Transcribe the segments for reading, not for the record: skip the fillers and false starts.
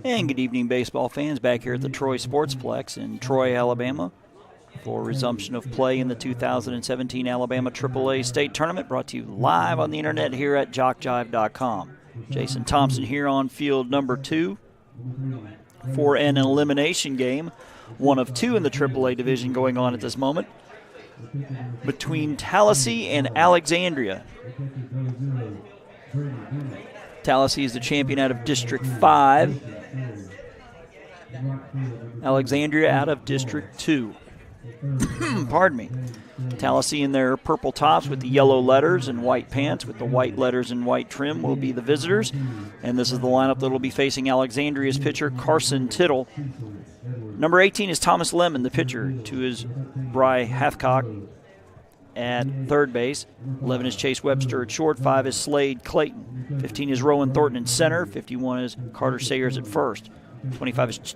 And good evening, baseball fans, back here at the Troy Sportsplex in Troy, Alabama, for resumption of play in the 2017 Alabama AAA State Tournament, brought to you live on the internet here at JockJive.com. Jason Thompson here on field number 2 for an elimination game, one of 2 in the AAA division going on at this moment, between Tallassee and Alexandria. Tallassee is the champion out of District 5. Alexandria out of District 2. Pardon me. Tallassee in their purple tops with the yellow letters and white pants with the white letters and white trim will be the visitors. And this is the lineup that will be facing Alexandria's pitcher, Carson Tittle. Number 18 is Thomas Lemon, the pitcher, to his Bry Hathcock at third base. 11 is Chase Webster at short. 5 is Slade Clayton. 15 is Rowan Thornton in center. 51 is Carter Sayers at first. 25 is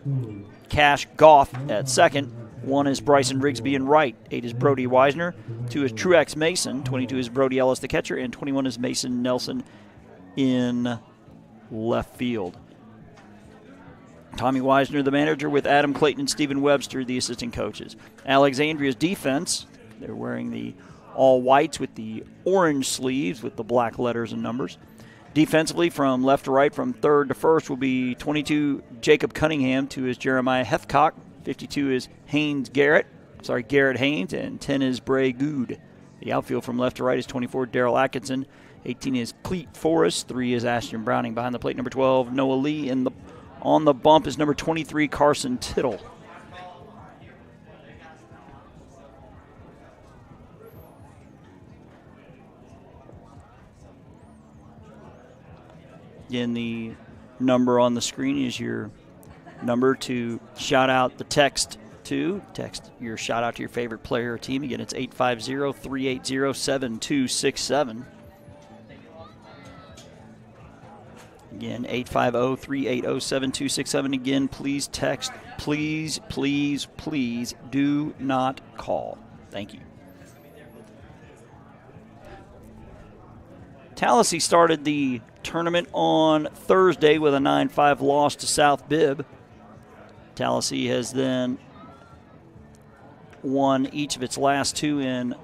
Cash Goff at second. 1 is Bryson Rigsby in right. 8 is Brody Weisner. 2 is Truex Mason. 22 is Brody Ellis, the catcher. And 21 is Mason Nelson in left field. Tommy Weisner, the manager, with Adam Clayton and Stephen Webster, the assistant coaches. Alexandria's defense, they're wearing the all whites with the orange sleeves with the black letters and numbers. Defensively, from left to right, from third to first, will be 22 Jacob Cunningham. 2 is Jeremiah Hethcock. 52 is Garrett Haynes, and 10 is Bray Good. The outfield from left to right is 24 Daryl Atkinson. 18 is Cleet Forrest. 3 is Ashton Browning. Behind the plate, number 12, Noah Lee. And on the bump is number 23, Carson Tittle. Again, the number on the screen is your number to shout out the text to. Text your shout out to your favorite player or team. Again, it's 850-380-7267. Again, 850-380-7267. Again, please text. Please, please, please do not call. Thank you. Tallassee started the tournament on Thursday with a 9-5 loss to South Bibb. Tallassee has then won each of its last 2 in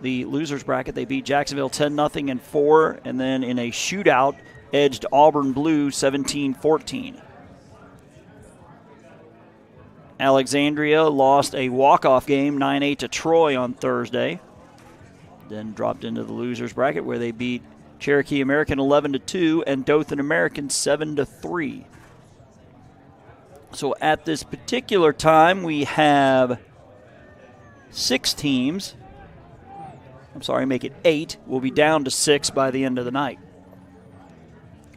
the losers bracket. They beat Jacksonville 10-0 and 4, and then in a shootout edged Auburn Blue 17-14. Alexandria lost a walk-off game 9-8 to Troy on Thursday, then dropped into the losers bracket where they beat Cherokee American 11-2 and Dothan American 7-3. So at this particular time, we have 6 teams. I'm sorry, make it 8. We'll be down to 6 by the end of the night.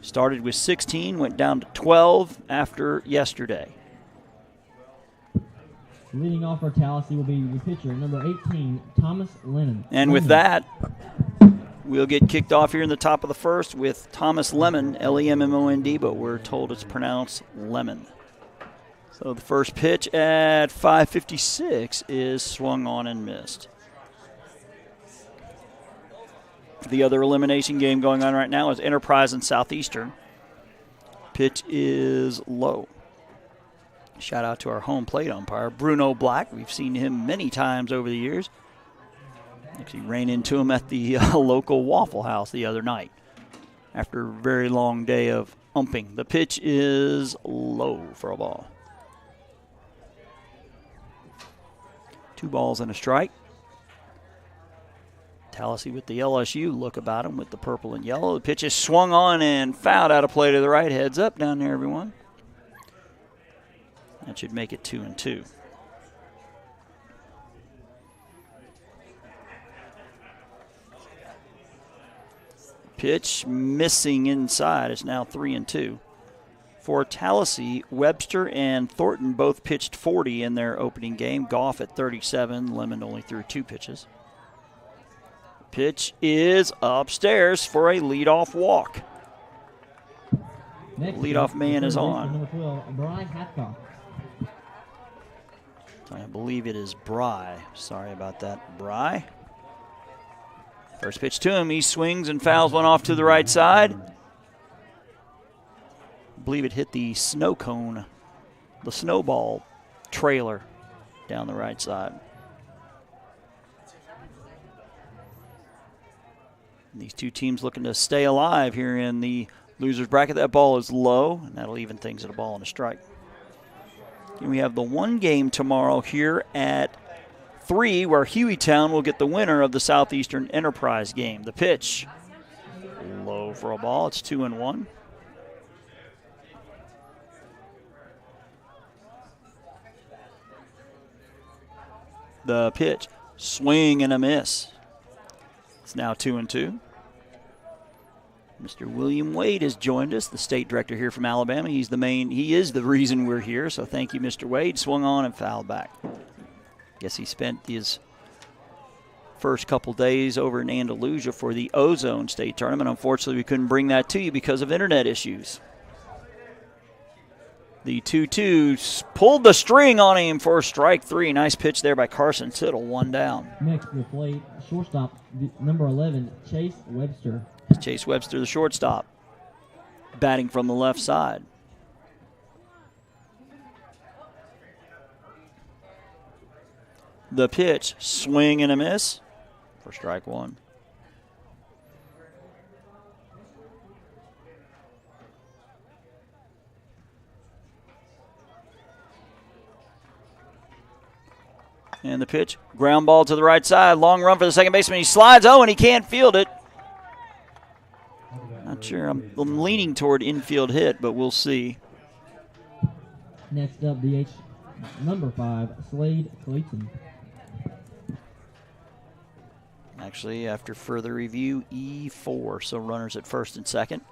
Started with 16, went down to 12 after yesterday. Leading off for Tallassee will be the pitcher, number 18, Thomas Lemon. And with that, we'll get kicked off here in the top of the first with Thomas Lemon, L-E-M-M-O-N-D, but we're told it's pronounced Lemon. So the first pitch at 5:56 is swung on and missed. The other elimination game going on right now is Enterprise and Southeastern. Pitch is low. Shout out to our home plate umpire, Bruno Black. We've seen him many times over the years. Actually ran into him at the local Waffle House the other night after a very long day of umping. The pitch is low for a ball. 2 balls and a strike. Tallassee with the LSU look about him with the purple and yellow. The pitch is swung on and fouled out of play to the right. Heads up down there, everyone. That should make it 2-2. Pitch missing inside. It's now 3-2. For Tallassee, Webster and Thornton both pitched 40 in their opening game. Goff at 37. Lemon only threw 2 pitches. Pitch is upstairs for a leadoff walk. Leadoff man is on. Number 12, Bry Hathcock. I believe it is Bry. Sorry about that, Bry. First pitch to him. He swings and fouls one off to the right side. I believe it hit the snow cone, the snowball trailer down the right side. And these two teams looking to stay alive here in the loser's bracket. That ball is low, and that'll even things at a ball and a strike. And we have the one game tomorrow here at 3, where Hueytown will get the winner of the Southeastern Enterprise game. The pitch, low for a ball. It's 2-1. The pitch, swing and a miss. It's now 2-2. Mr. William Wade has joined us, the state director here from Alabama. He is the reason we're here, so thank you, Mr. Wade. Swung on and fouled back. Guess he spent his first couple days over in Andalusia for the Ozone State Tournament. Unfortunately, we couldn't bring that to you because of internet issues. The 2-2 pulled the string on him for strike 3. Nice pitch there by Carson Tittle, 1 down. Next to the plate, shortstop, number 11, Chase Webster. Chase Webster, the shortstop, batting from the left side. The pitch, swing and a miss for strike 1. And the pitch, ground ball to the right side. Long run for the second baseman. He slides, and he can't field it. Not sure. I'm leaning toward infield hit, but we'll see. Next up, DH number 5, Slade Clayton. Actually, after further review, E4, so runners at first and second.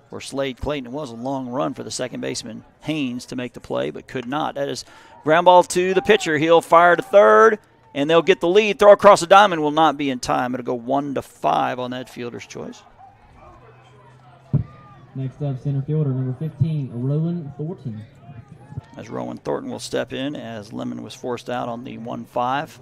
For Slade Clayton, it was a long run for the second baseman, Haynes, to make the play, but could not. That is ground ball to the pitcher. He'll fire to third, and they'll get the lead. Throw across the diamond will not be in time. It'll go 1-5 on that fielder's choice. Next up, center fielder, number 15, Rowan Thornton. As Rowan Thornton will step in as Lemon was forced out on the 1-5.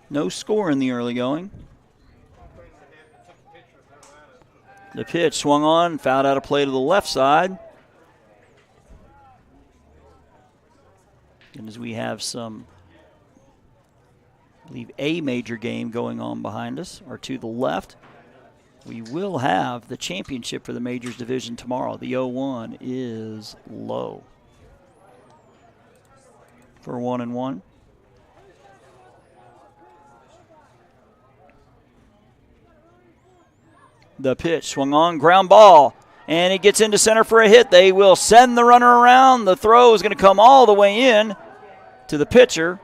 No score in the early going. The pitch swung on, fouled out a play to the left side. And as we have some, I believe, a major game going on behind us, or to the left, we will have the championship for the Majors Division tomorrow. The 0-1 is low for 1-1. The pitch swung on, ground ball, and it gets into center for a hit. They will send the runner around. The throw is going to come all the way in to the pitcher,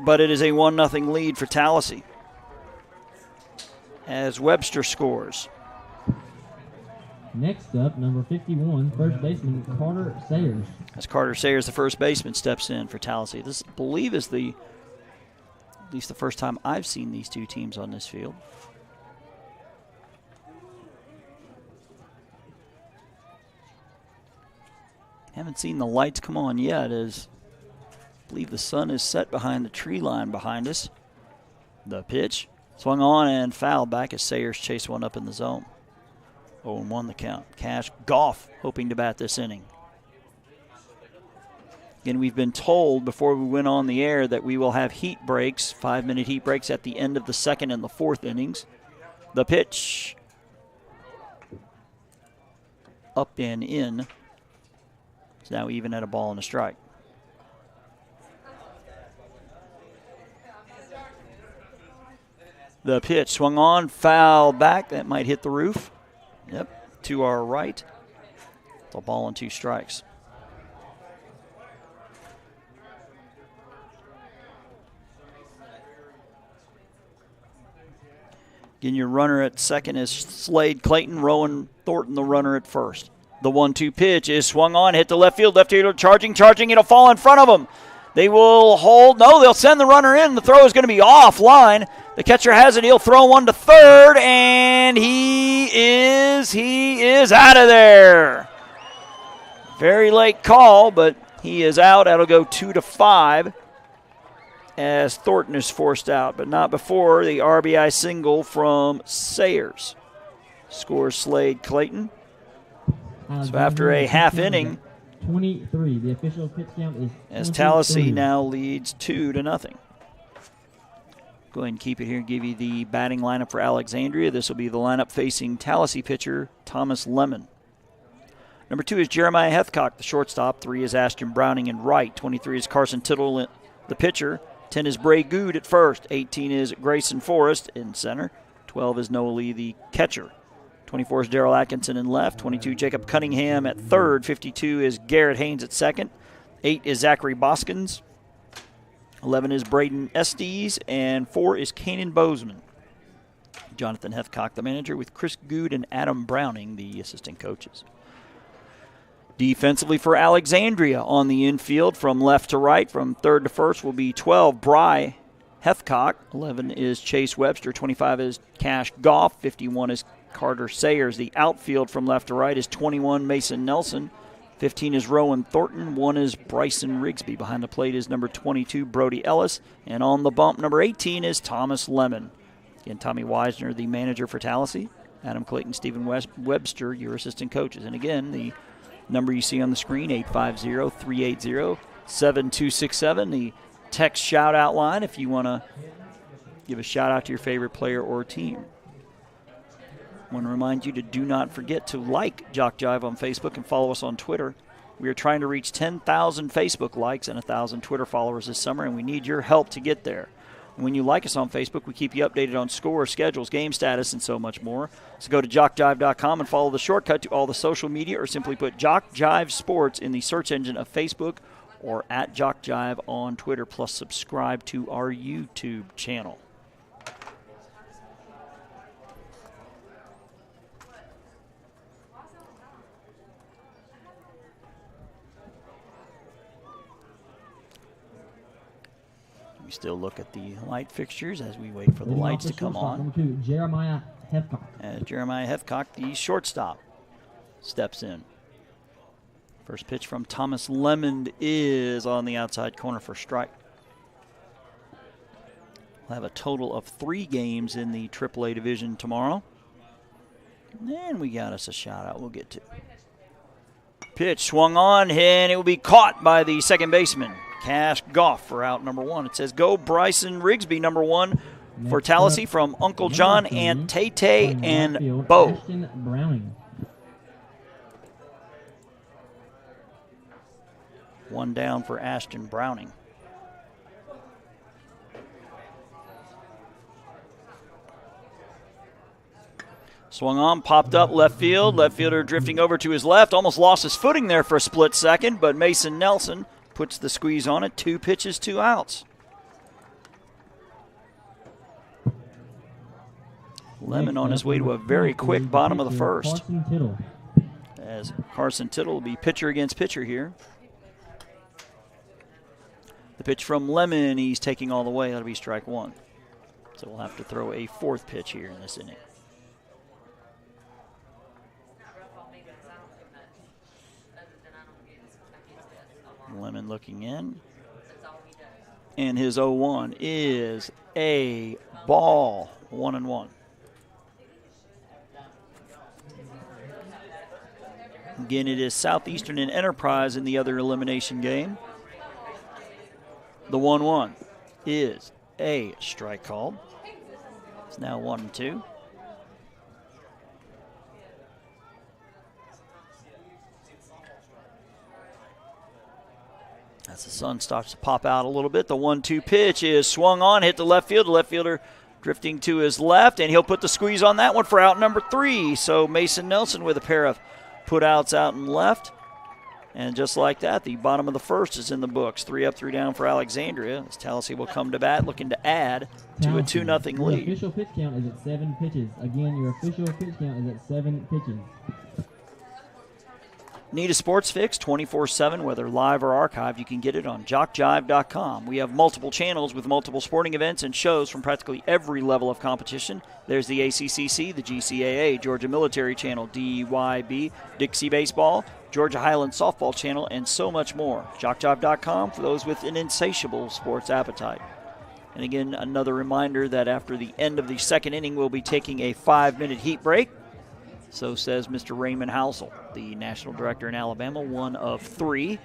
but it is a 1-0 lead for Tallassee as Webster scores. Next up, number 51, first baseman Carter Sayers. As Carter Sayers, the first baseman, steps in for Tallassee. This, I believe, is at least the first time I've seen these two teams on this field. Haven't seen the lights come on yet, as I believe the sun is set behind the tree line behind us. The pitch swung on and fouled back as Sayers chased one up in the zone. 0-1 the count. Cash Goff hoping to bat this inning. Again, we've been told before we went on the air that we will have heat breaks, 5-minute heat breaks at the end of the second and the fourth innings. The pitch up and in. It's now even at a ball and a strike. The pitch swung on, foul back. That might hit the roof. Yep, to our right. It's a ball and 2 strikes. Again, your runner at second is Slade Clayton. Rowan Thornton, the runner at first. The 1-2 pitch is swung on, hit to left field. Left fielder charging. It'll fall in front of them. They will hold. No, they'll send the runner in. The throw is going to be offline. The catcher has it. He'll throw one to third, and he is out of there. Very late call, but he is out. That'll go 2-5 as Thornton is forced out, but not before the RBI single from Sayers. Scores Slade Clayton. So after a half inning, 23. The official pitch count is as Tallassee now leads 2-0. Go ahead and keep it here and give you the batting lineup for Alexandria. This will be the lineup facing Tallassee pitcher Thomas Lemon. Number 2 is Jeremiah Hethcock, the shortstop. 3 is Ashton Browning in right. 23 is Carson Tittle, the pitcher. 10 is Bray Good at first. 18 is Grayson Forrest in center. 12 is Noah Lee, the catcher. 24 is Daryl Atkinson in left. 22, Jacob Cunningham at third. 52 is Garrett Haynes at second. 8 is Zachary Boskins. 11 is Braden Estes. And 4 is Kanan Bozeman. Jonathan Hethcock, the manager, with Chris Good and Adam Browning, the assistant coaches. Defensively for Alexandria on the infield from left to right, from third to first, will be 12, Bry Hethcock. 11 is Chase Webster. 25 is Cash Goff. 51 is Carter Sayers. The outfield from left to right is 21, Mason Nelson. 15 is Rowan Thornton. 1 is Bryson Rigsby. Behind the plate is number 22, Brody Ellis. And on the bump, number 18 is Thomas Lemon. Again, Tommy Weisner, the manager for Tallassee. Adam Clayton, Stephen Webster, your assistant coaches. And again, the number you see on the screen, 850-380-7267. The text shout-out line if you want to give a shout-out to your favorite player or team. I want to remind you to do not forget to like JockJive on Facebook and follow us on Twitter. We are trying to reach 10,000 Facebook likes and 1,000 Twitter followers this summer, and we need your help to get there. And when you like us on Facebook, we keep you updated on scores, schedules, game status, and so much more. So go to JockJive.com and follow the shortcut to all the social media, or simply put JockJive Sports in the search engine of Facebook or at JockJive on Twitter, plus subscribe to our YouTube channel. Still look at the light fixtures as we wait for the lights to come on. Number 2, Jeremiah Hethcock. As Jeremiah Hethcock, the shortstop, steps in. First pitch from Thomas Lemon is on the outside corner for strike. We'll have a total of 3 games in the AAA division tomorrow. And we got us a shout out we'll get to. Pitch swung on, and it will be caught by the second baseman, Cash Goff, for out number 1. It says, go Bryson Rigsby, number 1 for Tallassee from Uncle John, Aunt Tay, and Bo. Ashton Browning. 1 down for Ashton Browning. Swung on, popped up left field. Left fielder drifting over to his left. Almost lost his footing there for a split second, but Mason Nelson puts the squeeze on it. 2 pitches, 2 outs. Lemon on his way to a very quick bottom of the first. As Carson Tittle will be pitcher against pitcher here. The pitch from Lemon, he's taking all the way. That'll be strike 1. So we'll have to throw a 4th pitch here in this inning. Lemon looking in. And his 0-1 is a ball. 1-1. Again, it is Southeastern and Enterprise in the other elimination game. The 1-1 is a strike called. It's now 1-2. As the sun starts to pop out a little bit, the 1-2 pitch is swung on, hit the left field. The left fielder drifting to his left, and he'll put the squeeze on that one for out number 3. So Mason Nelson with a pair of put outs out and left. And just like that, the bottom of the first is in the books. 3 up, 3 down for Alexandria. As Tallassee will come to bat, looking to add to a 2-0 lead. Your official pitch count is at 7 pitches. Again, your official pitch count is at 7 pitches. Need a sports fix 24/7, whether live or archived? You can get it on JockJive.com. We have multiple channels with multiple sporting events and shows from practically every level of competition. There's the ACCC, the GCAA, Georgia Military Channel, DYB, Dixie Baseball, Georgia Highland Softball Channel, and so much more. JockJive.com for those with an insatiable sports appetite. And again, another reminder that after the end of the second inning, we'll be taking a 5-minute heat break. So says Mr. Raymond Housel, the national director in Alabama, one of 3.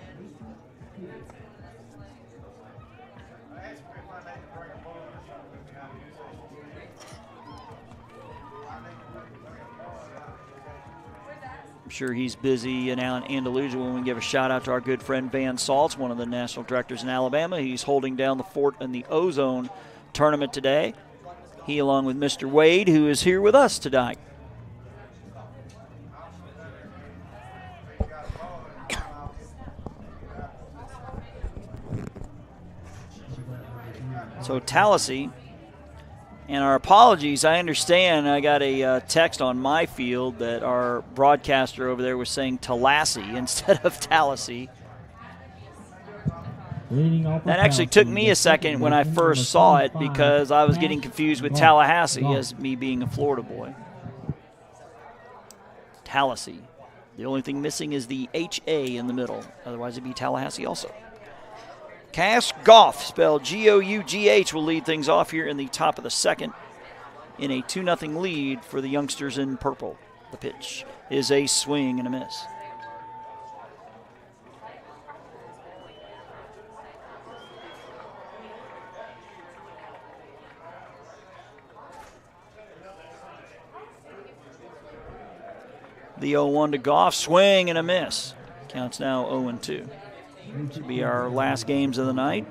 I'm sure he's busy in Andalusia when we give a shout out to our good friend Van Saltz, one of the national directors in Alabama. He's holding down the fort in the Ozone tournament today. He, along with Mr. Wade, who is here with us tonight. So Tallassee, and our apologies, I understand I got a text on my field that our broadcaster over there was saying Tallassee instead of Tallassee. That actually took me a second when I first saw it because I was getting confused with Tallahassee as me being a Florida boy. Tallassee. The only thing missing is the H-A in the middle. Otherwise, it'd be Tallahassee also. Cash Gough, spelled G-O-U-G-H, will lead things off here in the top of the second in a 2-0 lead for the youngsters in purple. The pitch is a swing and a miss. The 0-1 to Gough, swing and a miss. Counts now 0-2. This will be our last games of the night.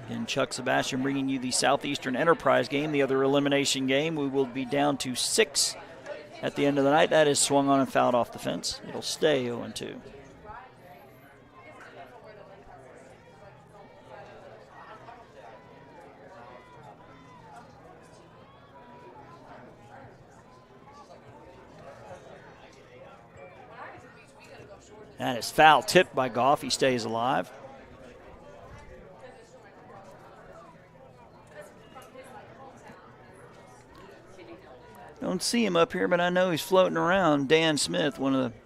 And Chuck Sebastian bringing you the Southeastern Enterprise game, the other elimination game. We will be down to 6 at the end of the night. That is swung on and fouled off the fence. It'll stay 0-2. That is foul tipped by Gough. He stays alive. Don't see him up here, but I know he's floating around. Dan Smith, one of the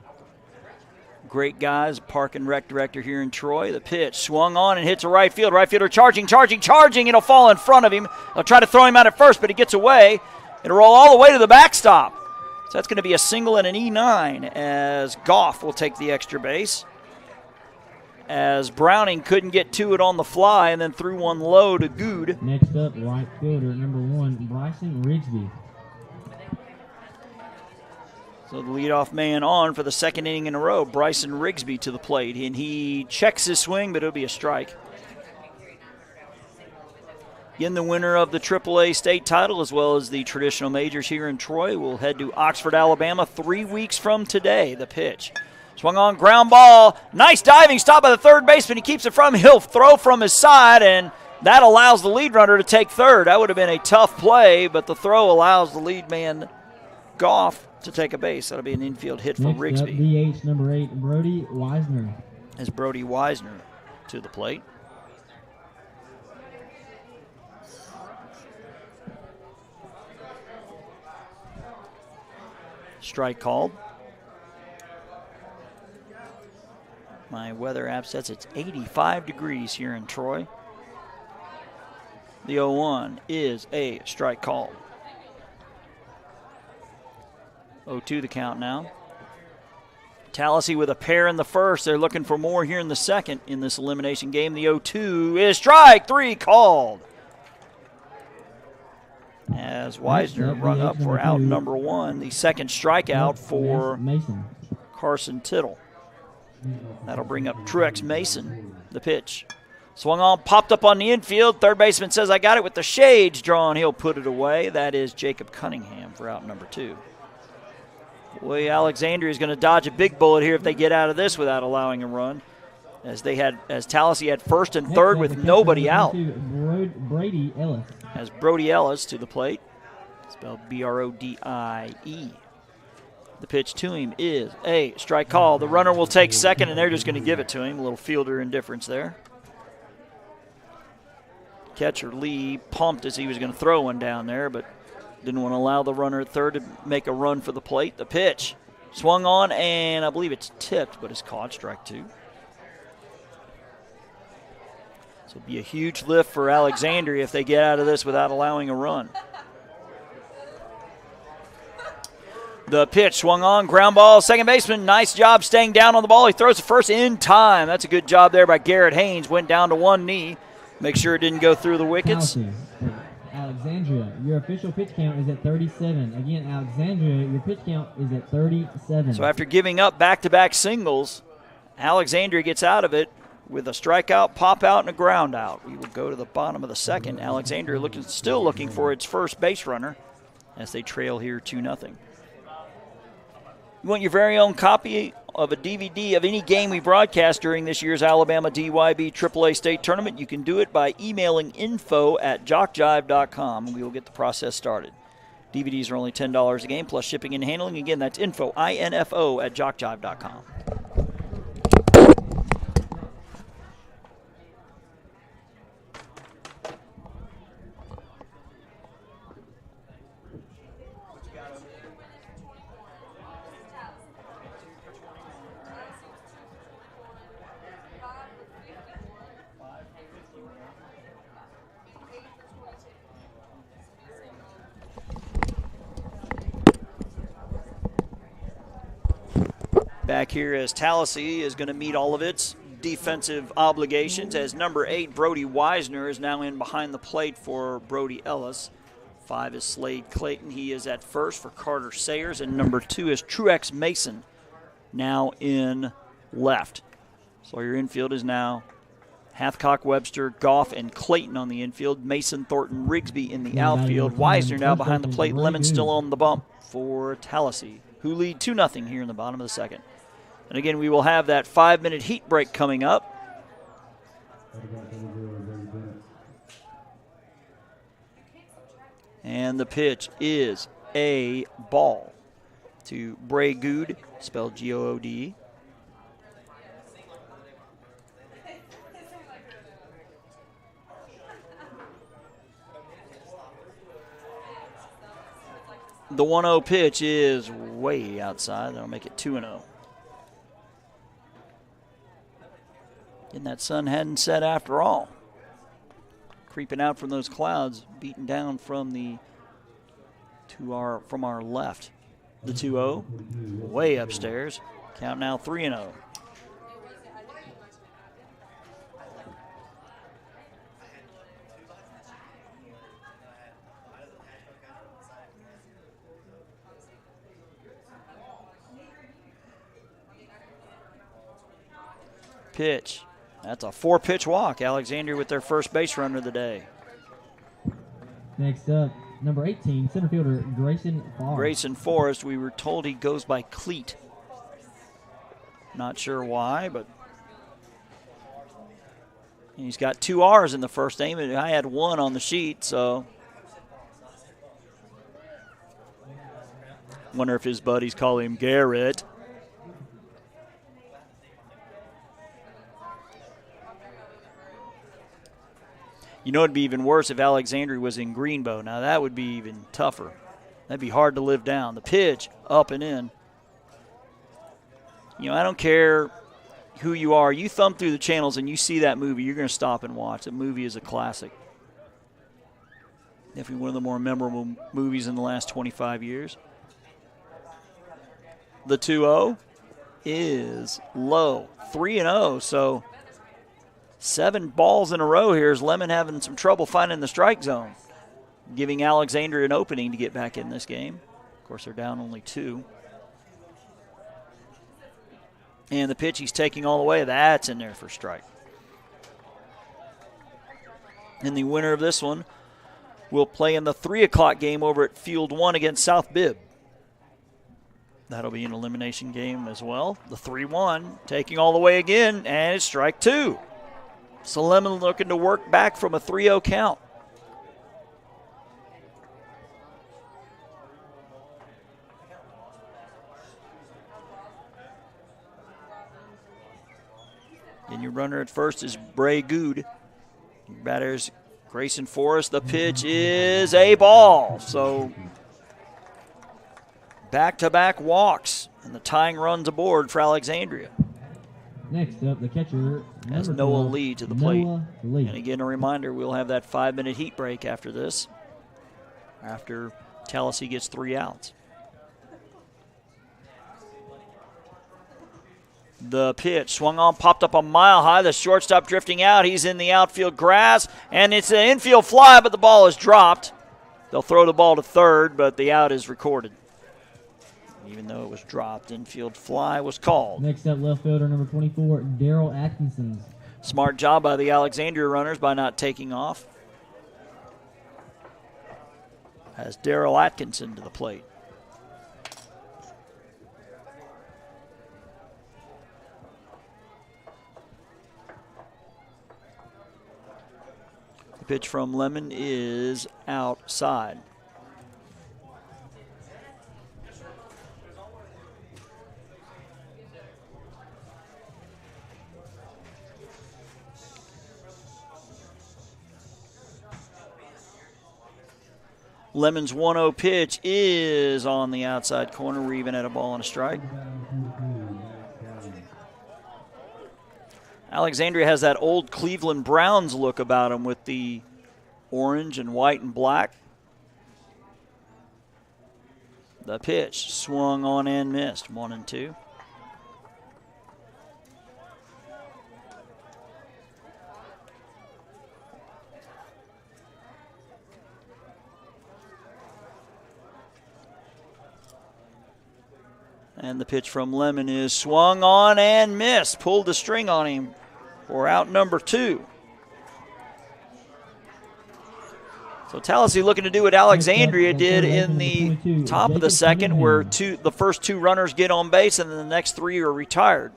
great guys, park and rec director here in Troy. The pitch swung on and hits a right field. Right fielder charging. It'll fall in front of him. They'll try to throw him out at first, but he gets away. It'll roll all the way to the backstop. So that's going to be a single and an E9 as Gough will take the extra base. As Browning couldn't get to it on the fly and then threw one low to Good. Next up, right fielder, number 1, Bryson Rigsby. So the leadoff man on for the second inning in a row, Bryson Rigsby to the plate. And he checks his swing, but it'll be a strike. Again, the winner of the AAA state title as well as the traditional majors here in Troy will head to Oxford, Alabama 3 weeks from today. The pitch. Swung on, ground ball. Nice diving stop by the third baseman. He keeps it from him. He'll throw from his side, and that allows the lead runner to take third. That would have been a tough play, but the throw allows the lead man, Gough, to take a base. That'll be an infield hit for Rigsby. DH number 8, Brody Wisner. As Brody Wisner to the plate. Strike called. My weather app says it's 85 degrees here in Troy. The 0-1 is a strike called. 0-2 the count now. Tallassee with a pair in the first. They're looking for more here in the second in this elimination game. The 0-2 is strike 3 called. As Wisner rung up for out number 1, the second strikeout for Carson Tittle. That'll bring up Truex Mason. The pitch. Swung on, popped up on the infield. Third baseman says, I got it with the shades drawn. He'll put it away. That is Jacob Cunningham for out number 2. Boy, Alexandria is going to dodge a big bullet here if they get out of this without allowing a run. As Tallassee had first and third with nobody out. Brody Ellis. As Brody Ellis to the plate, spelled B-R-O-D-I-E. The pitch to him is a strike call. The runner will take second, and they're just going to give it to him. A little fielder indifference there. Catcher Lee pumped as he was going to throw one down there, but didn't want to allow the runner at third to make a run for the plate. The pitch Swung on, and I believe it's tipped, but it's caught. Strike 2. So it'll be a huge lift for Alexandria if they get out of this without allowing a run. The pitch swung on, ground ball, second baseman. Nice job staying down on the ball. He throws the first in time. That's a good job there by Garrett Haynes. Went down to one knee. Make sure it didn't go through the wickets. Tallassee, Alexandria, your official pitch count is at 37. Again, Alexandria, your pitch count is at 37. So after giving up back-to-back singles, Alexandria gets out of it with a strikeout, pop out, and a ground out. We will go to the bottom of the second. Alexandria still looking for its first base runner as they trail here 2-0. You want your very own copy of a DVD of any game we broadcast during this year's Alabama DYB AAA State Tournament? You can do it by emailing info@jockjive.com, and we will get the process started. DVDs are only $10 a game, plus shipping and handling. Again, that's info, I-N-F-O, @jockjive.com. Back here as Tallassee is going to meet all of its defensive obligations as number 8, Brody Wisner, is now in behind the plate for Brody Ellis. 5 is Slade Clayton. He is at first for Carter Sayers. And number 2 is Truex Mason, now in left. So your infield is now Hathcock, Webster, Goff, and Clayton on the infield. Mason, Thornton, Rigsby in the outfield. Wisner now behind the plate. Lemon still on the bump for Tallassee, who lead 2-0 here in the bottom of the second. And again, we will have that 5-minute heat break coming up. And the pitch is a ball to Bray Good, spelled G-O-O-D. The 1-0 pitch is way outside. That'll make it 2-0. And that sun hadn't set after all. Creeping out from those clouds, beaten down from our left. The 2-0, way upstairs. Count now 3-0. Pitch. That's a 4-pitch walk. Alexandria with their first base runner of the day. Next up, number 18, center fielder Grayson Forrest. Grayson Forrest, we were told he goes by Cleat. Not sure why, but he's got 2 R's in the first name, and I had 1 on the sheet, so wonder if his buddies call him Garrett. You know, it'd be even worse if Alexandria was in Greenbow. Now, that would be even tougher. That'd be hard to live down. The pitch, up and in. You know, I don't care who you are. You thumb through the channels and you see that movie, you're going to stop and watch. That movie is a classic. Definitely one of the more memorable movies in the last 25 years. The 2-0 is low. 3-0, so 7 balls in a row here is Lemon having some trouble finding the strike zone, giving Alexandria an opening to get back in this game. Of course, they're down only 2. And the pitch he's taking all the way, that's in there for strike. And the winner of this one will play in the 3 o'clock game over at Field 1 against South Bibb. That'll be an elimination game as well. The 3-1 taking all the way again, and it's strike 2. So Lemon looking to work back from a 3-0 count. And your runner at first is Bray Good. Your batter's Grayson Forrest. The pitch is a ball. So back-to-back walks And the tying runs aboard for Alexandria. Next up, the catcher, As number Noah 12, Lee to the plate. Noah Lee. And again, a reminder, we'll have that 5-minute heat break after this, after Tallassee gets 3 outs. The pitch swung on, popped up a mile high. The shortstop drifting out. He's in the outfield grass, and it's an infield fly, but the ball is dropped. They'll throw the ball to third, but the out is recorded. Even though it was dropped, infield fly was called. Next up, left fielder number 24, Daryl Atkinson. Smart job by the Alexandria runners by not taking off. As Daryl Atkinson to the plate. The pitch from Lemon is outside. Lemon's 1-0 pitch is on the outside corner. We're even at a ball and a strike. Alexandria has that old Cleveland Browns look about them with the orange and white and black. The pitch swung on and missed. 1-2. And the pitch from Lemon is swung on and missed. Pulled the string on him for out number 2. So Tallassee looking to do what Alexandria did in the top of the second, where the first 2 runners get on base and then the next 3 are retired.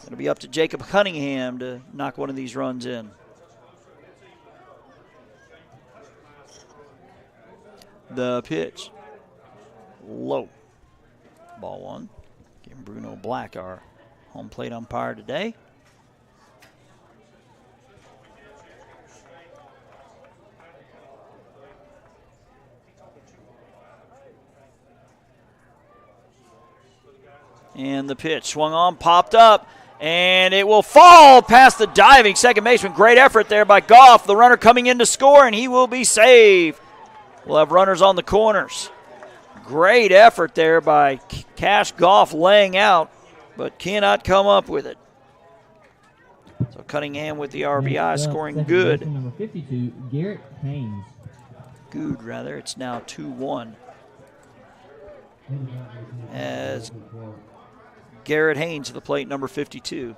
It'll be up to Jacob Cunningham to knock one of these runs in. The pitch. Low. Ball 1. Giving Bruno Black our home plate umpire today. And the pitch swung on, popped up, and it will fall past the diving second baseman. Great effort there by Goff, the runner coming in to score, and he will be saved. We'll have runners on the corners. Great effort there by Cash Goff laying out, but cannot come up with it. So Cunningham with the RBI, scoring good. Number 52, Garrett Haynes. Good, rather. It's now 2-1. As Garrett Haynes to the plate, number 52.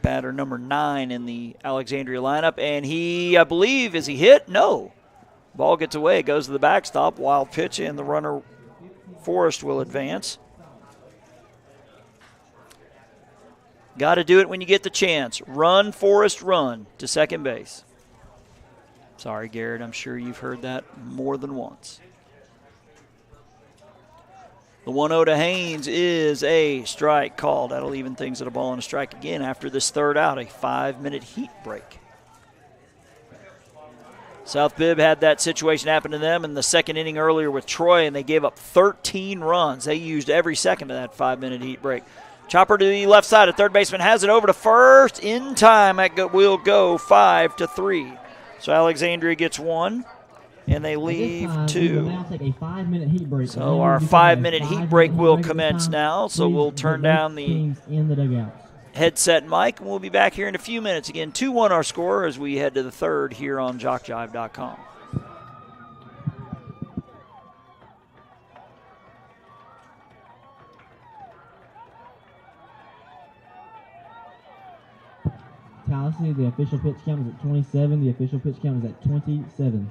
Batter number 9 in the Alexandria lineup. And he, I believe, is he hit? No. Ball gets away, goes to the backstop. Wild pitch, and the runner, Forrest, will advance. Got to do it when you get the chance. Run, Forrest, run to second base. Sorry, Garrett, I'm sure you've heard that more than once. The 1-0 to Haynes is a strike called. That'll even things at a ball and a strike again after this third out, a 5-minute heat break. South Bibb had that situation happen to them in the second inning earlier with Troy, and they gave up 13 runs. They used every second of that 5-minute heat break. Chopper to the left side. A third baseman has it over to first. In time, that will go 5-3. So Alexandria gets 1, and they leave 2. Now take a 5-minute heat break. So our 5-minute heat break will commence now. So we'll turn down the headset mic, and we'll be back here in a few minutes. Again, 2-1 our score as we head to the third here on JockJive.com. Tallassee, the official pitch count is at 27. The official pitch count is at 27.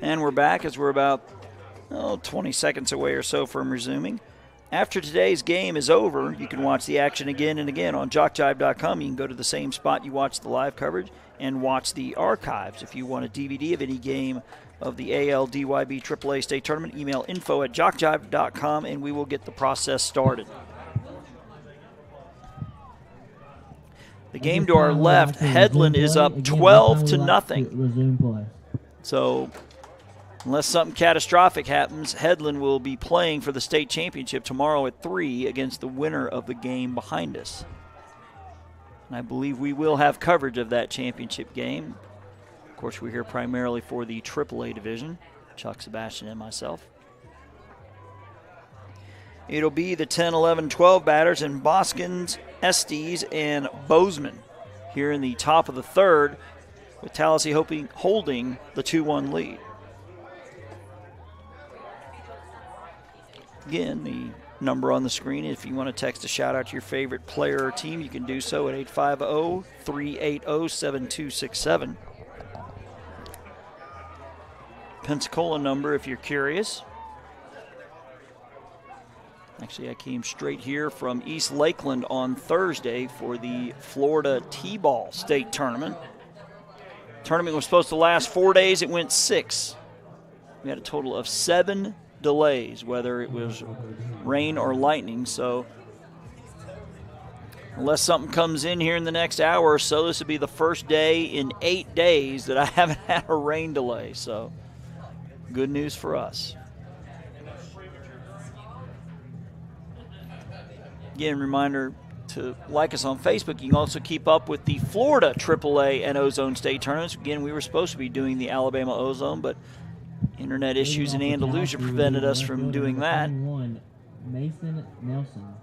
And we're back as we're about 20 seconds away or so from resuming. After today's game is over, you can watch the action again and again on JockJive.com. You can go to the same spot you watch the live coverage and watch the archives. If you want a DVD of any game of the AL DYB AAA State Tournament, email info@JockJive.com and we will get the process started. The game to our left, Headland is up 12-0. So unless something catastrophic happens, Headland will be playing for the state championship tomorrow at 3 against the winner of the game behind us. And I believe we will have coverage of that championship game. Of course, we're here primarily for the AAA division, Chuck, Sebastian, and myself. It'll be the 10, 11, 12 batters in Boskins, Estes, and Bozeman here in the top of the third, with Tallassee holding the 2-1 lead. Again, the number on the screen, if you want to text a shout-out to your favorite player or team, you can do so at 850-380-7267. Pensacola number if you're curious. Actually, I came straight here from East Lakeland on Thursday for the Florida T-Ball State Tournament. Tournament was supposed to last 4 days. It went 6. We had a total of 7 delays, whether it was rain or lightning. So unless something comes in here in the next hour or so, this would be the first day in 8 days that I haven't had a rain delay. So good news for us. Again, reminder to like us on Facebook. You can also keep up with the Florida AAA and Ozone State tournaments. Again, we were supposed to be doing the Alabama Ozone, but internet issues in Andalusia prevented us from doing that. Mason Nelson.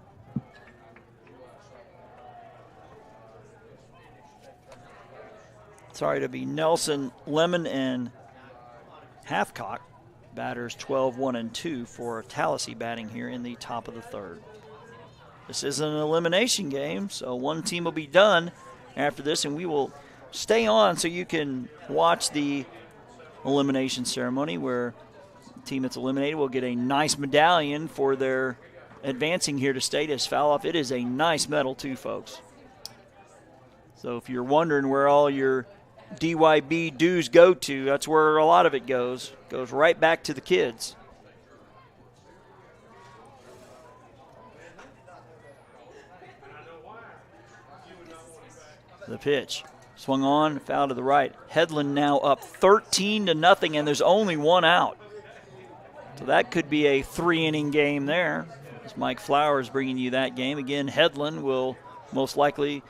Sorry to be Nelson, Lemon, and Halfcock. Batters 12, 1, and 2 for Tallassee batting here in the top of the third. This is an elimination game, so one team will be done after this, and we will stay on so you can watch the elimination ceremony where the team that's eliminated will get a nice medallion for their advancing here to state as foul-off. It is a nice medal too, folks. So if you're wondering where all your DYB dues go to, that's where a lot of it goes. Goes right back to the kids. The pitch. Swung on, foul to the right. Headland now up 13-0, and there's only one out. So that could be a 3-inning game there. As Mike Flowers bringing you that game. Again, Headland will most likely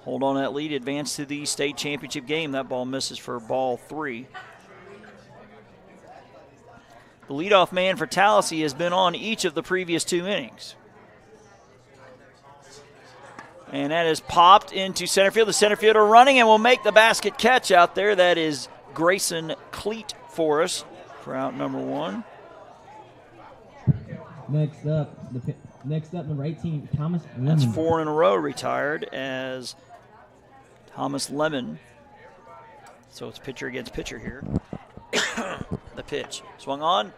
hold on that lead, advance to the state championship game. That ball misses for ball 3. The leadoff man for Tallassee has been on each of the previous 2 innings. And that is popped into center field. The center fielder running and will make the basket catch out there. That is Grayson Cleet for us for out number 1. Next up, number 18, Thomas Lemon. That's 4 in a row retired as Thomas Lemon. So it's pitcher against pitcher here. The pitch. Swung on.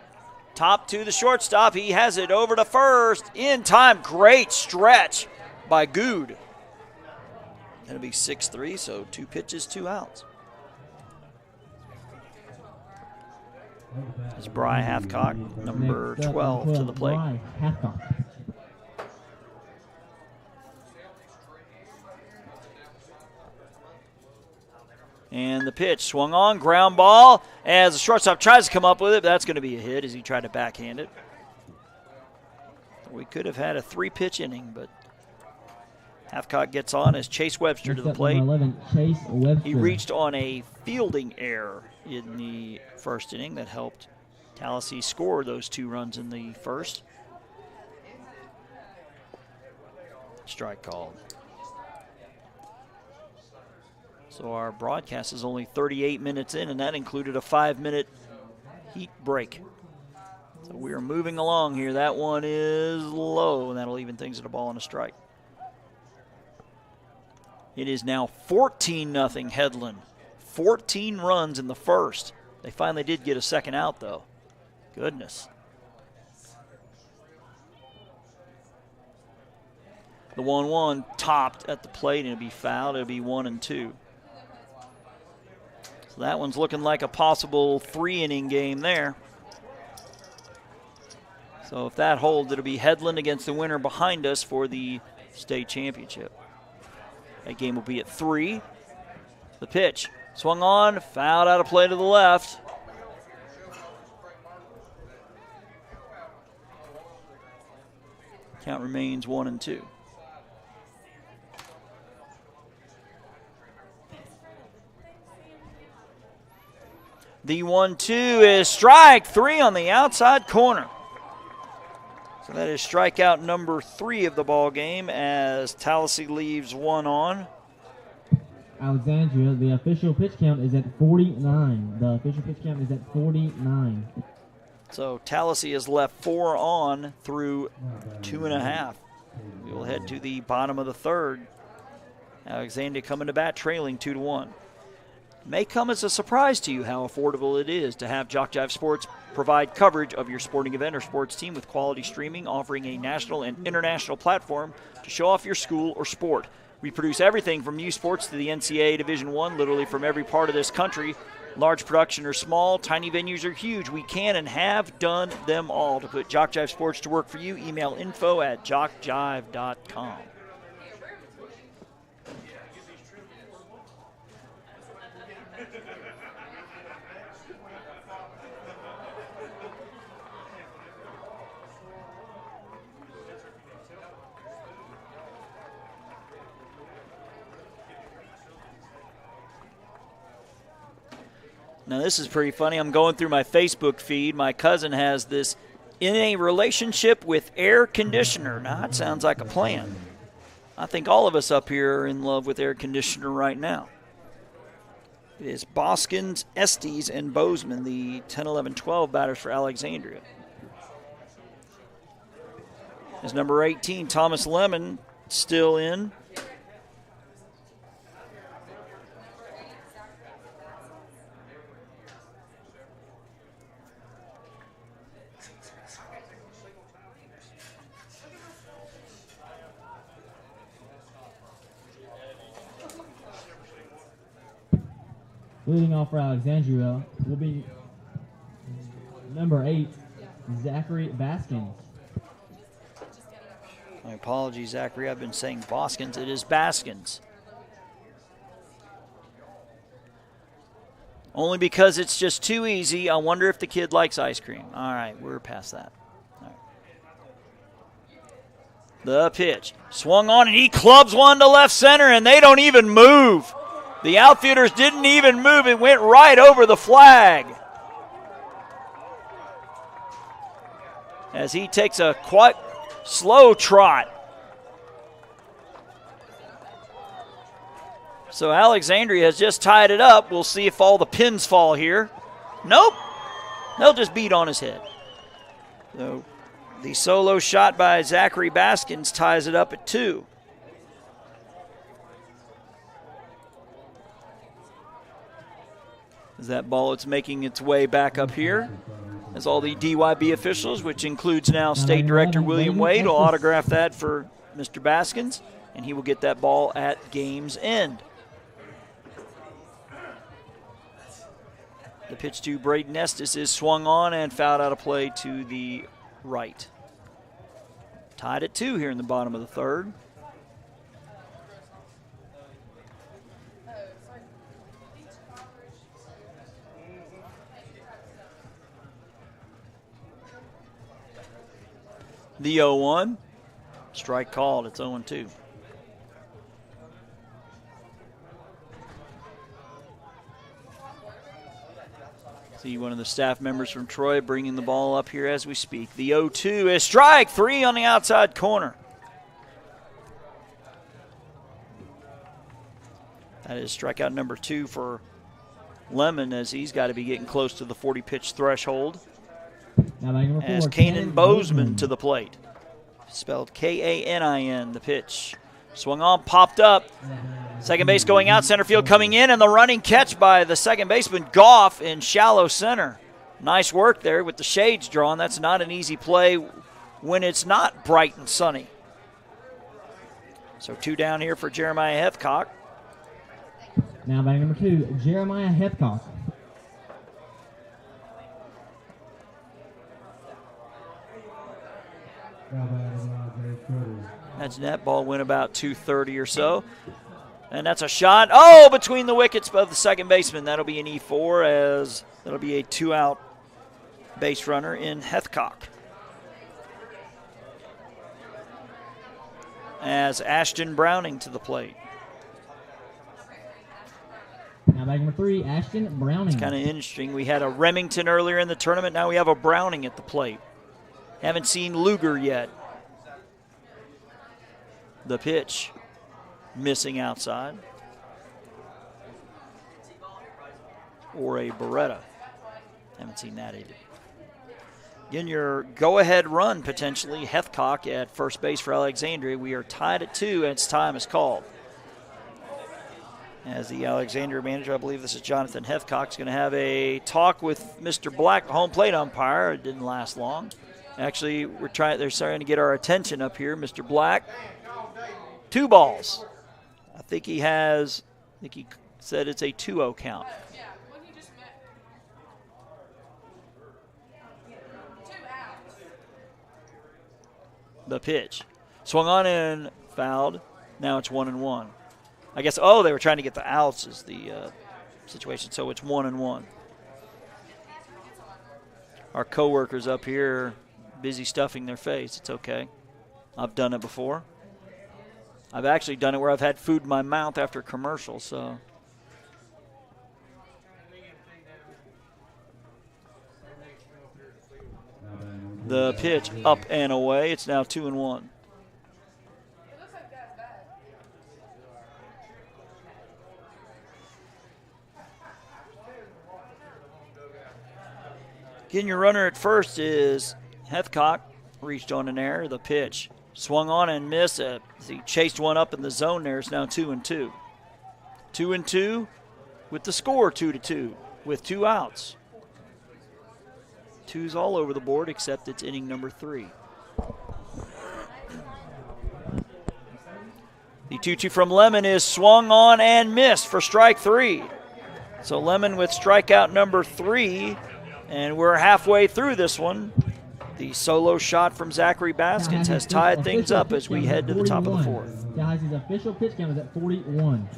Top to the shortstop. He has it over to first. In time. Great stretch by Good. That'll be 6-3, so 2 pitches, 2 outs. As Bry Hathcock, number 12, to the plate. Bry Hathcock. And the pitch swung on, ground ball, as the shortstop tries to come up with it, but that's going to be a hit as he tried to backhand it. We could have had a 3-pitch inning, but Hathcock gets on as Chase Webster to the plate. 11, Chase Webster. He reached on a fielding error in the first inning that helped Tallassee score those 2 runs in the first. Strike called. So our broadcast is only 38 minutes in, and that included a 5-minute heat break. So we are moving along here. That one is low, and that'll even things at a ball and a strike. It is now 14-0 Headland. 14 runs in the first. They finally did get a second out, though. Goodness. The 1-1 topped at the plate, and it'll be fouled. It'll be 1-2. So that one's looking like a possible 3-inning game there. So if that holds, it'll be Headland against the winner behind us for the state championship. That game will be at 3. The pitch. Swung on, fouled out of play to the left. Count remains 1-2. The 1-2 is strike 3 on the outside corner. So that is strikeout number 3 of the ball game as Tallassee leaves 1 on. Alexandria, the official pitch count is at 49. The official pitch count is at 49. So Tallassee has left 4 on through 2.5. We will head to the bottom of the third. Alexandria coming to bat, trailing 2-1. May come as a surprise to you how affordable it is to have JockJive Sports provide coverage of your sporting event or sports team with quality streaming, offering a national and international platform to show off your school or sport. We produce everything from youth sports to the NCAA Division I, literally from every part of this country. Large production or small, tiny venues or huge, we can and have done them all. To put JockJive Sports to work for you, email info@jockjive.com. Now, this is pretty funny. I'm going through my Facebook feed. My cousin has this in a relationship with air conditioner. Now, that sounds like a plan. I think all of us up here are in love with air conditioner right now. It is Boskins, Estes, and Bozeman, the 10, 11, 12 batters for Alexandria. As number 18, Thomas Lemon, still in. Leading off for Alexandria will be number 8, Zachary Baskins. My apologies, Zachary. I've been saying Boskins. It is Baskins. Only because it's just too easy. I wonder if the kid likes ice cream. All right, we're past that. All right. The pitch. Swung on, and he clubs one to left center, and they don't even move. The outfielders didn't even move. It went right over the flag. As he takes a quite slow trot. So Alexandria has just tied it up. We'll see if all the pins fall here. Nope. They'll just beat on his head. So the solo shot by Zachary Baskins ties it up at 2. As that ball, it's making its way back up here. As all the DYB officials, which includes now State Director William Wade, will autograph that for Mr. Baskins, and he will get that ball at game's end. The pitch to Braden Estes is swung on and fouled out of play to the right. Tied at 2 here in the bottom of the third. The 0-1. Strike called. It's 0-2. See one of the staff members from Troy bringing the ball up here as we speak. The 0-2 is strike 3 on the outside corner. That is strikeout number 2 for Lemon, as he's got to be getting close to the 40-pitch threshold. As Kanan Bozeman to the plate. Spelled Kanin, the pitch. Swung on, popped up. Second base going out, center field coming in, and the running catch by the second baseman, Goff, in shallow center. Nice work there with the shades drawn. That's not an easy play when it's not bright and sunny. So 2 down here for Jeremiah Hethcock. Now batting number 2, Jeremiah Hethcock. Imagine that ball went about 230 or so. And that's a shot. Oh, between the wickets of the second baseman. That'll be an E4, as that'll be a 2-out base runner in Hethcock. As Ashton Browning to the plate. Now batting number 3, Ashton Browning. It's kind of interesting. We had a Remington earlier in the tournament. Now we have a Browning at the plate. Haven't seen Luger yet. The pitch missing outside. Or a Beretta. Haven't seen that either. Again, your go-ahead run potentially. Hethcock at first base for Alexandria. We are tied at 2 as time is called. As the Alexandria manager, I believe this is Jonathan Hethcock, is going to have a talk with Mr. Black, the home plate umpire. It didn't last long. Actually, they're starting to get our attention up here. Mr. Black, 2 balls. I think he said it's a 2-0 count. The pitch. Swung on and fouled. Now it's 1-1. I guess, they were trying to get the outs is the situation. So it's 1-1. Our co-workers up here busy stuffing their face. It's okay. I've done it before. I've actually done it where I've had food in my mouth after a commercial, so. The pitch up and away. It's now 2-1. Getting your runner at first is Heathcock. Reached on an error. The pitch swung on and missed. He chased one up in the zone there. It's now 2-2. 2-2 with the score 2-2 with 2 outs. 2's all over the board except it's inning number 3. The 2-2 from Lemon is swung on and missed for strike 3. So Lemon with strikeout number 3, and we're halfway through this one. The solo shot from Zachary Baskins has tied things up as we head to the top of the 4th. Tallassee's official pitch count is at 41.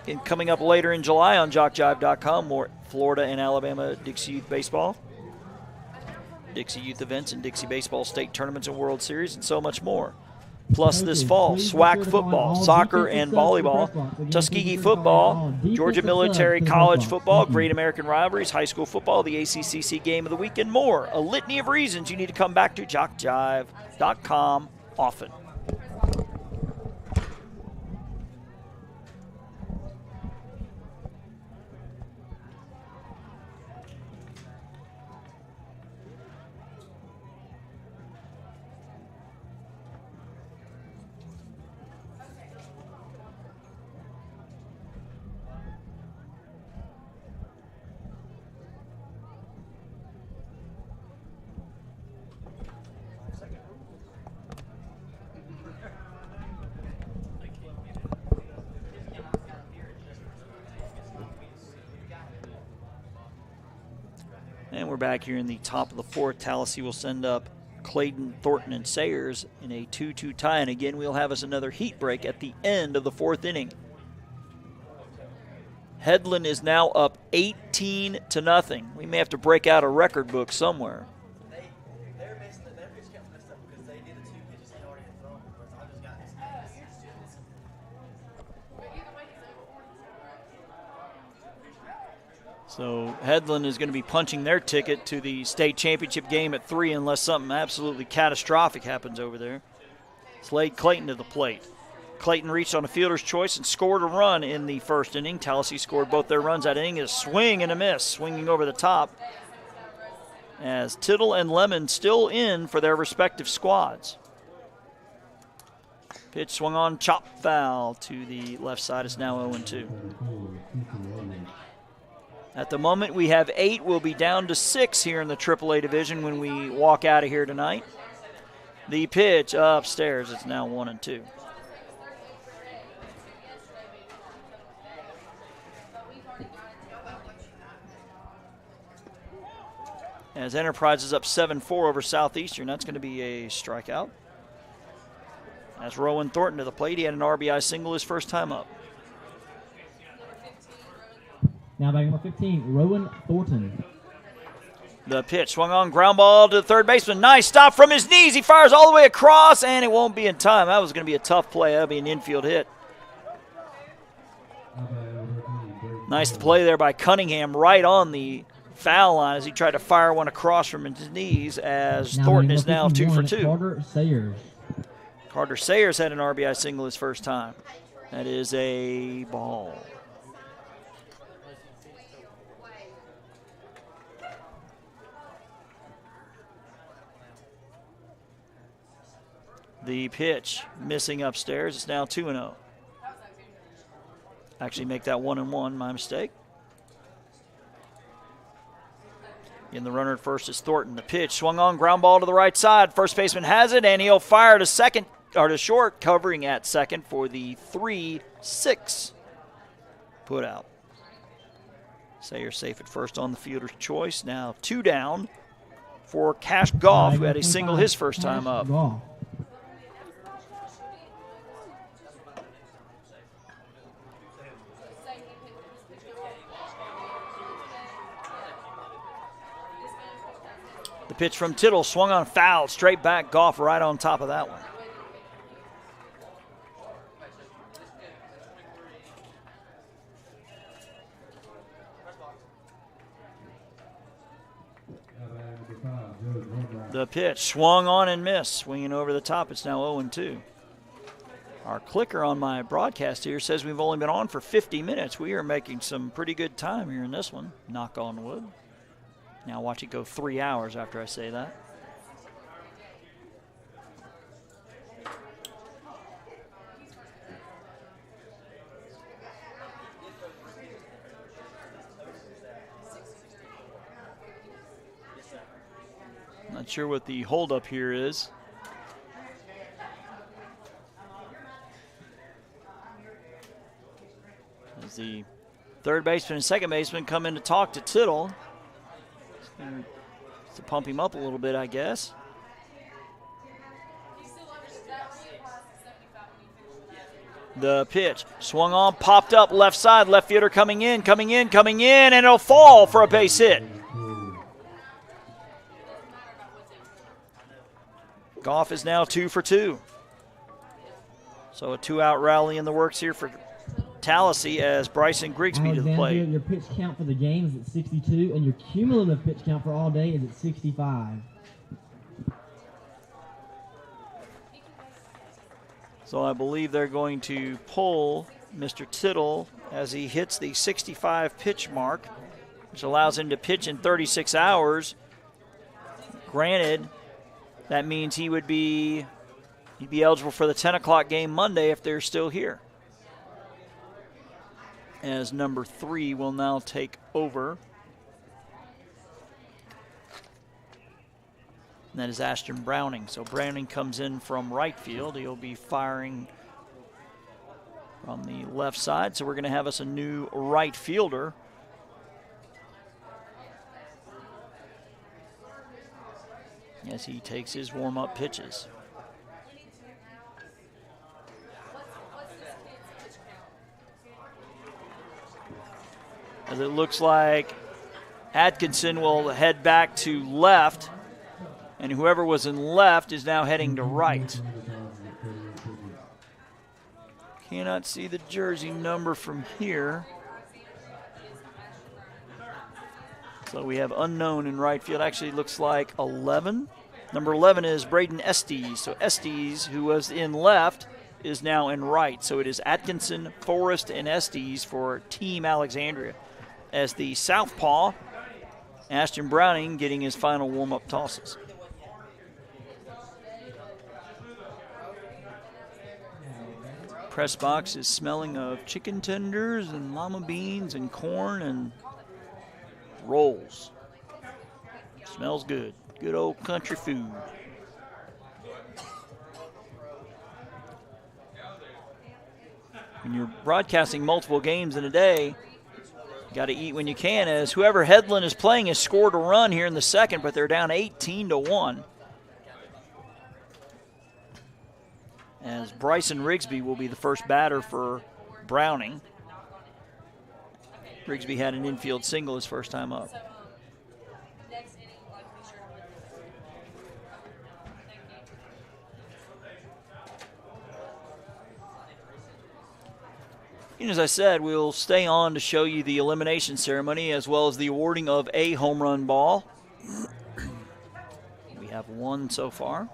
And coming up later in July on JockJive.com, more Florida and Alabama Dixie Youth Baseball, Dixie Youth events and Dixie Baseball State Tournaments and World Series, and so much more. Plus this fall, SWAC football, soccer and volleyball, Tuskegee football, Georgia Military College football, Great American Rivalries, high school football, the ACCC Game of the Week, and more. A litany of reasons you need to come back to JockJive.com often. And we're back here in the top of the 4th. Tallassee will send up Clayton, Thornton, and Sayers in a 2-2 tie. And again, we'll have us another heat break at the end of the 4th inning. Headland is now up 18-0. We may have to break out a record book somewhere. So Headland is going to be punching their ticket to the state championship game at 3 unless something absolutely catastrophic happens over there. Slade Clayton to the plate. Clayton reached on a fielder's choice and scored a run in the 1st inning. Tallassee scored both their runs that inning. A swing and a miss, swinging over the top, as Tittle and Lemon still in for their respective squads. Pitch swung on, chop foul to the left side. It's now 0-2. At the moment, we have 8. We'll be down to 6 here in the AAA division when we walk out of here tonight. The pitch upstairs. It's now 1-2. As Enterprise is up 7-4 over Southeastern, that's going to be a strikeout. That's Rowan Thornton to the plate. He had an RBI single his first time up. Now batting number 15, Rowan Thornton. The pitch swung on, ground ball to the third baseman. Nice stop from his knees. He fires all the way across, and it won't be in time. That was going to be a tough play. That would be an infield hit. Nice play there by Cunningham right on the foul line as he tried to fire one across from his knees, as Thornton is now 2 for 2. Carter Sayers. Carter Sayers had an RBI single his first time. That is a ball. The pitch missing upstairs. It's now 2-0. Actually make that 1-1, my mistake. In the runner at first is Thornton. The pitch swung on, ground ball to the right side. First baseman has it, and he'll fire to second, or to short, covering at second for the 3-6 put out. Sayers safe at first on the fielder's choice. Now 2 down for Cash Goff, who had a single his first time up. The pitch from Tittle swung on, foul, straight back. Goff right on top of that one. The pitch swung on and missed, swinging over the top. It's now 0-2. Our clicker on my broadcast here says we've only been on for 50 minutes. We are making some pretty good time here in this one. Knock on wood. Now watch it go 3 hours after I say that. Not sure what the holdup here is. As the third baseman and second baseman come in to talk to Tittle. To pump him up a little bit, I guess. The pitch swung on, popped up left side, left fielder coming in, and it'll fall for a base hit. Goff is now 2 for 2. So a 2-out rally in the works here for Tallassee as Bryson Rigsby to the plate. Your pitch count for the game is at 62, and your cumulative pitch count for all day is at 65. So I believe they're going to pull Mr. Tittle as he hits the 65 pitch mark, which allows him to pitch in 36 hours. Granted, that means he'd be eligible for the 10 o'clock game Monday if they're still here. As number 3 will now take over. And that is Ashton Browning. So Browning comes in from right field. He'll be firing from the left side. So we're going to have us a new right fielder. As he takes his warm-up pitches. As it looks like Atkinson will head back to left, and whoever was in left is now heading to right. Cannot see the jersey number from here. So we have unknown in right field. Actually, looks like 11. Number 11 is Braden Estes. So Estes, who was in left, is now in right. So it is Atkinson, Forrest, and Estes for Team Alexandria. As the southpaw, Ashton Browning getting his final warm-up tosses. Press box is smelling of chicken tenders and lima beans and corn and rolls. Smells good. Good old country food. When you're broadcasting multiple games in a day, you got to eat when you can, as whoever Headland is playing has scored a run here in the second, but they're down 18-1. As Bryson Rigsby will be the first batter for Browning. Rigsby had an infield single his first time up. And as I said, we'll stay on to show you the elimination ceremony as well as the awarding of a home run ball. We have one so far.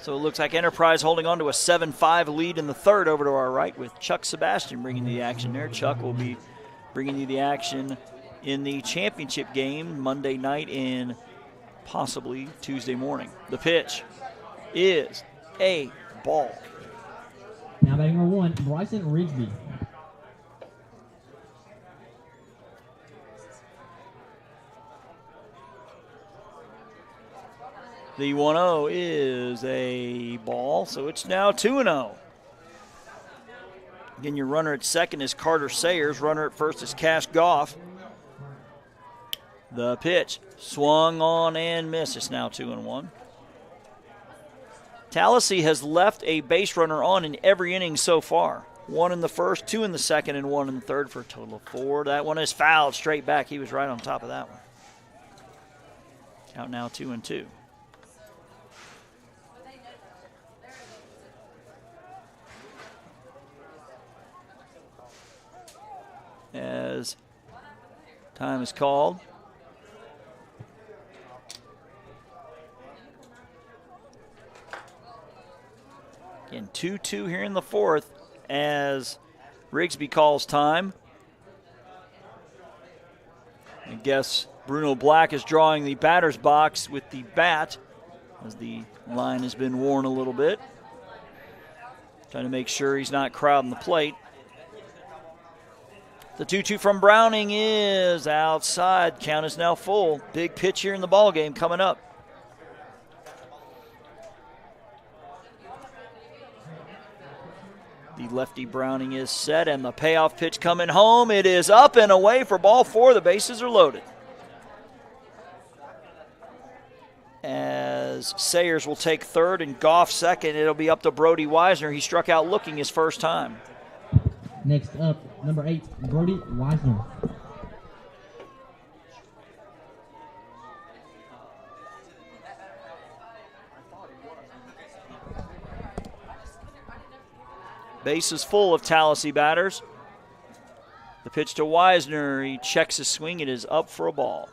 So it looks like Enterprise holding on to a 7-5 lead in the third over to our right with Chuck Sebastian bringing the action there. Chuck will be bringing you the action in the championship game Monday night and possibly Tuesday morning. The pitch is a ball. Now batting number 1, Bryson Rigsby. The 1-0 is a ball, so it's now 2-0. Again, your runner at second is Carter Sayers. Runner at first is Cash Goff. The pitch swung on and missed. It's now 2-1. Tallassee has left a base runner on in every inning so far. 1 in the first, 2 in the second, and 1 in the third for a total of 4. That one is fouled straight back. He was right on top of that one. Out now 2-2. As time is called. 2-2 here in the fourth as Rigsby calls time. I guess Bruno Black is drawing the batter's box with the bat as the line has been worn a little bit. Trying to make sure he's not crowding the plate. The 2-2 from Browning is outside. Count is now full. Big pitch here in the ball game coming up. The lefty Browning is set, and the payoff pitch coming home. It is up and away for ball 4. The bases are loaded. As Sayers will take third and Goff second, it'll be up to Brody Weisner. He struck out looking his first time. Next up, number 8, Brody Weisner. Base is full of Tallassee batters. The pitch to Weisner. He checks his swing. It is up for a ball.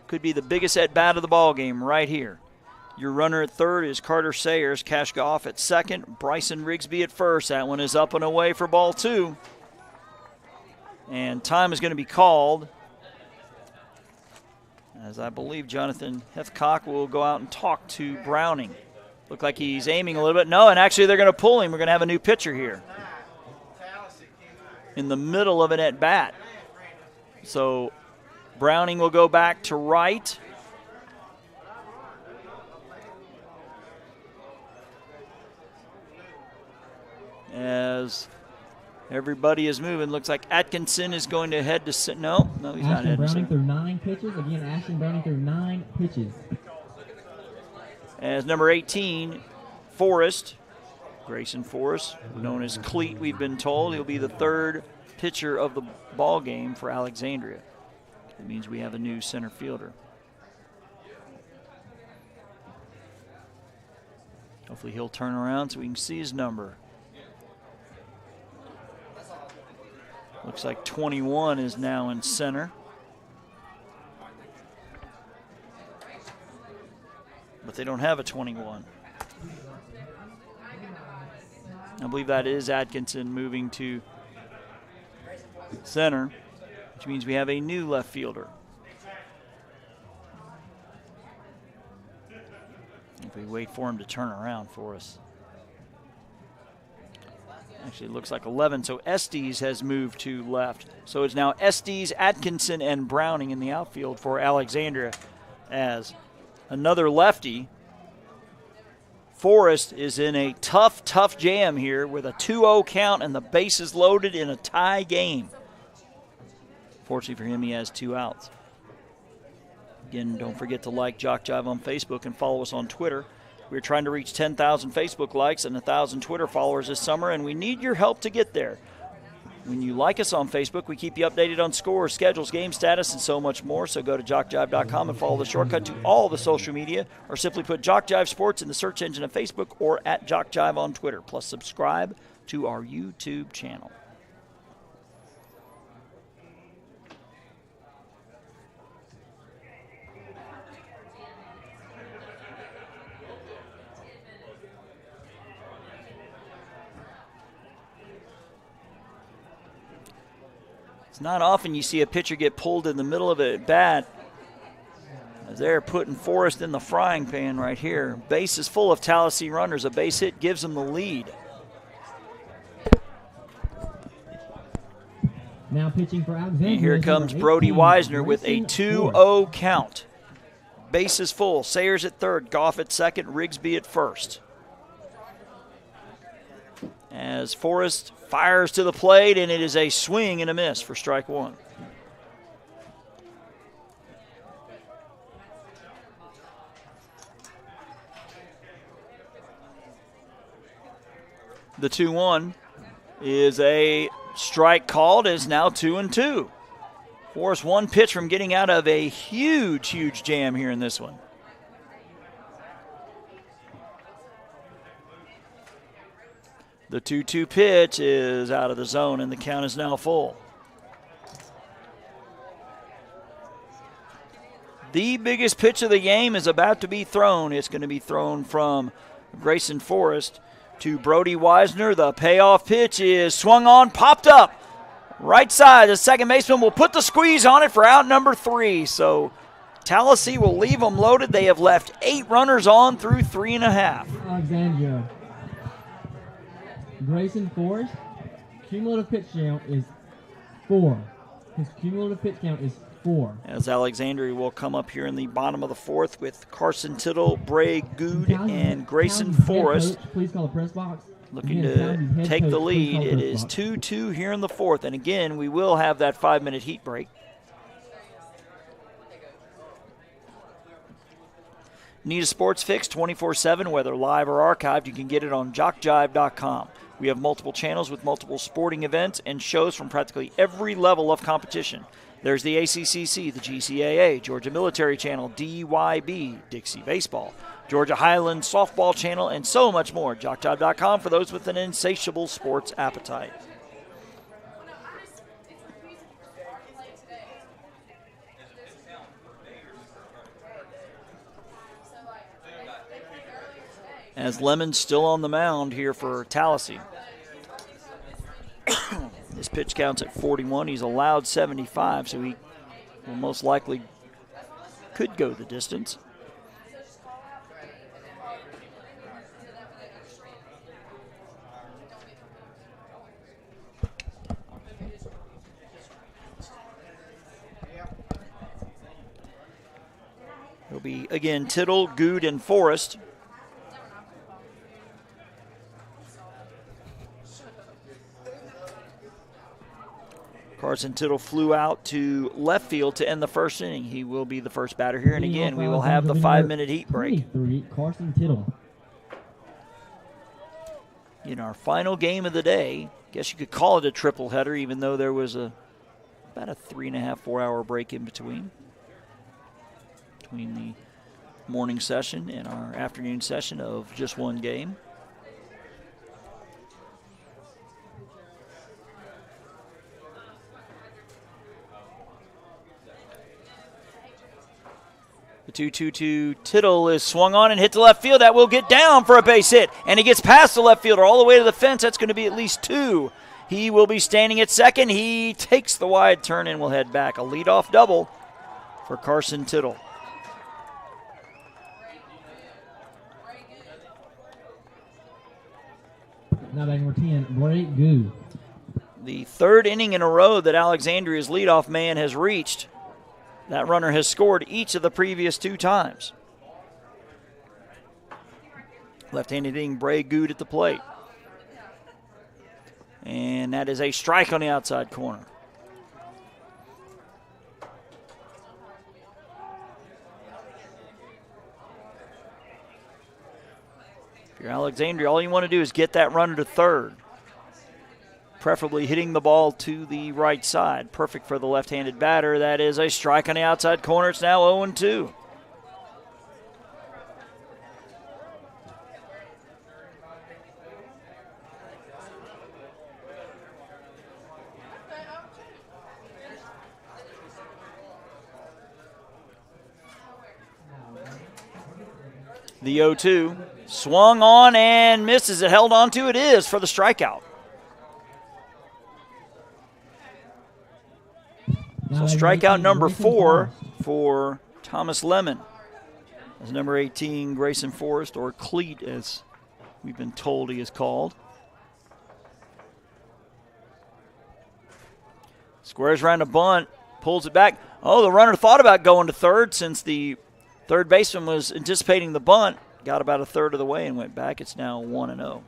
Could be the biggest at-bat of the ball game right here. Your runner at third is Carter Sayers. Cash Goff at second. Bryson Rigsby at first. That one is up and away for ball 2. And time is going to be called, as I believe Jonathan Hethcock will go out and talk to Browning. Look like he's aiming a little bit. No, and actually they're going to pull him. We're going to have a new pitcher here in the middle of an at-bat. So Browning will go back to right. As everybody is moving, looks like Atkinson is going to head to sit. No, he's Ashton not heading. Browning threw 9 pitches. Again, Ashton Browning threw 9 pitches. As number 18, Forrest, Grayson Forrest, known as Cleat, we've been told. He'll be the third pitcher of the ball game for Alexandria. It means we have a new center fielder. Hopefully he'll turn around so we can see his number. Looks like 21 is now in center. But they don't have a 21. I believe that is Atkinson moving to center, which means we have a new left fielder. If we wait for him to turn around for us. Actually, it looks like 11, so Estes has moved to left. So it's now Estes, Atkinson, and Browning in the outfield for Alexandria as another lefty. Forrest is in a tough jam here with a 2-0 count and the bases loaded in a tie game. Fortunately for him, he has 2 outs. Again, don't forget to like JockJive on Facebook and follow us on Twitter. We're trying to reach 10,000 Facebook likes and 1,000 Twitter followers this summer, and we need your help to get there. When you like us on Facebook, we keep you updated on scores, schedules, game status, and so much more. So go to JockJive.com and follow the shortcut to all the social media, or simply put JockJive Sports in the search engine of Facebook or at JockJive on Twitter. Plus, subscribe to our YouTube channel. It's not often you see a pitcher get pulled in the middle of a bat, as they're putting Forrest in the frying pan right here. Base is full of Tallassee runners. A base hit gives them the lead. Now pitching for Alexandria. And here comes Brody Weisner with a 2-0 count. Base is full. Sayers at third, Goff at second, Rigsby at first. As Forrest fires to the plate, and it is a swing and a miss for strike 1. The 2-1 is a strike called, is now 2-2. Forrest one pitch from getting out of a huge jam here in this one. The 2-2 pitch is out of the zone, and the count is now full. The biggest pitch of the game is about to be thrown. It's going to be thrown from Grayson Forrest to Brody Wisner. The payoff pitch is swung on, popped up. Right side, the second baseman will put the squeeze on it for out number 3. So Tallassee will leave them loaded. They have left 8 runners on through 3.5. Alexandria. Grayson Forrest, cumulative pitch count is 4. His cumulative pitch count is 4. As Alexandria will come up here in the bottom of the 4th with Carson Tittle, Bray Good, and Grayson Forrest. Coach, please call the press box. Looking to take the lead. It is 2-2 here in the 4th. And again, we will have that 5-minute heat break. Need a sports fix 24/7, whether live or archived? You can get it on JockJive.com. We have multiple channels with multiple sporting events and shows from practically every level of competition. There's the ACCC, the GCAA, Georgia Military Channel, DYB, Dixie Baseball, Georgia Highland Softball Channel, and so much more. JockJive.com for those with an insatiable sports appetite. As Lemon's still on the mound here for Tallassee. His pitch counts at 41. He's allowed 75, so he will most likely could go the distance. It'll be, again, Tittle, Good, and Forrest. Carson Tittle flew out to left field to end the first inning. He will be the first batter here. And again, we will have the 5-minute heat break. Carson Tittle. In our final game of the day, guess you could call it a triple header, even though there was about a 3.5, 4-hour break in between the morning session and our afternoon session of just one game. The 2-2-2 Tittle is swung on and hit to left field. That will get down for a base hit. And he gets past the left fielder all the way to the fence. That's going to be at least 2. He will be standing at second. He takes the wide turn and will head back. A leadoff double for Carson Tittle. Now batting number 10, Bray Good. The 3rd inning in a row that Alexandria's leadoff man has reached. That runner has scored each of the previous 2 times. Left-handed hitting Bray Good at the plate. And that is a strike on the outside corner. If you're Alexandria, all you want to do is get that runner to third. Preferably hitting the ball to the right side. Perfect for the left-handed batter. That is a strike on the outside corner. It's now 0-2. The 0-2. Swung on and misses it. Held on to. It is for the strikeout. So strikeout number 4 for Thomas Lemon. As number 18, Grayson Forrest, or Cleat, as we've been told he is called. Squares around a bunt, pulls it back. Oh, the runner thought about going to third since the third baseman was anticipating the bunt. Got about a third of the way and went back. It's now 1-0.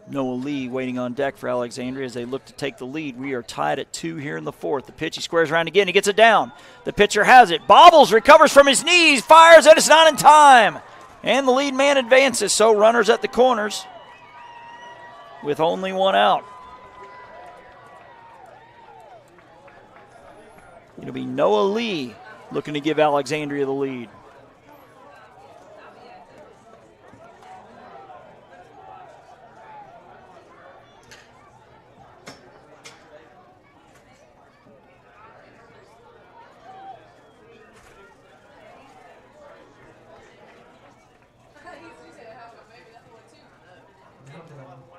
Noah Lee waiting on deck for Alexandria as they look to take the lead. We are tied at 2 here in the 4th. The pitch, he squares around again. He gets it down. The pitcher has it. Bobbles, recovers from his knees, fires, and it's not in time. And the lead man advances. So runners at the corners with only 1 out. It'll be Noah Lee looking to give Alexandria the lead.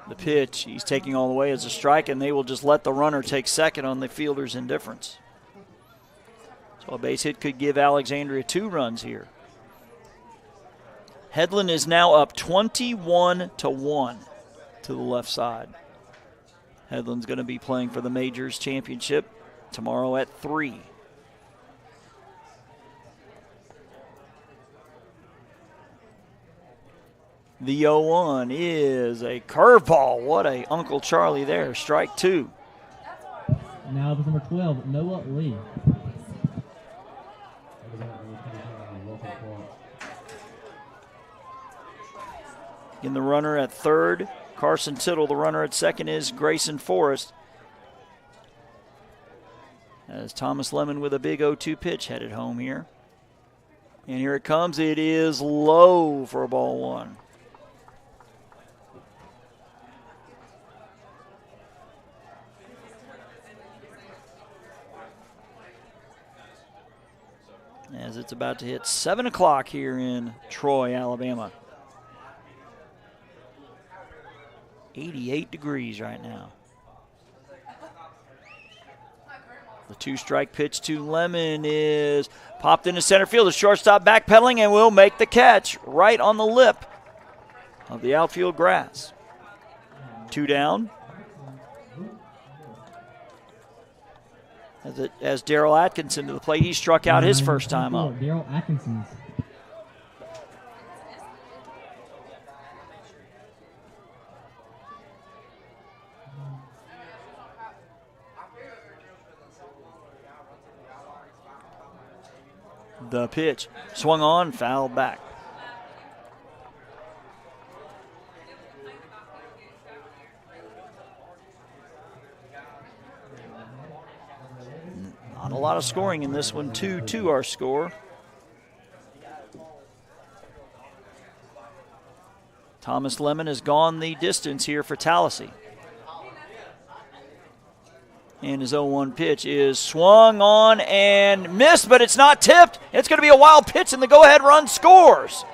The pitch, he's taking all the way as a strike, and they will just let the runner take second on the fielder's indifference. So a base hit could give Alexandria 2 runs here. Headland is now up 21-1 to the left side. Headland's going to be playing for the Majors Championship tomorrow at 3. The 0-1 is a curveball. What a Uncle Charlie there. Strike 2. Now up is number 12, Noah Lee. In the runner at third, Carson Tittle. The runner at second is Grayson Forrest. As Thomas Lemon with a big 0-2 pitch headed home here. And here it comes. It is low for a ball 1. As it's about to hit 7 o'clock here in Troy, Alabama. 88 degrees right now. The 2-strike pitch to Lemon is popped into center field. The shortstop backpedaling and will make the catch right on the lip of the outfield grass. 2 down. As Daryl Atkinson to the plate, he struck out his first time up. Daryl Atkinson. The pitch swung on, fouled back. Not a lot of scoring in this one. 2-2 our score. Thomas Lemon has gone the distance here for Tallassee. And his 0-1 pitch is swung on and missed, but it's not tipped. It's going to be a wild pitch, and the go-ahead run scores.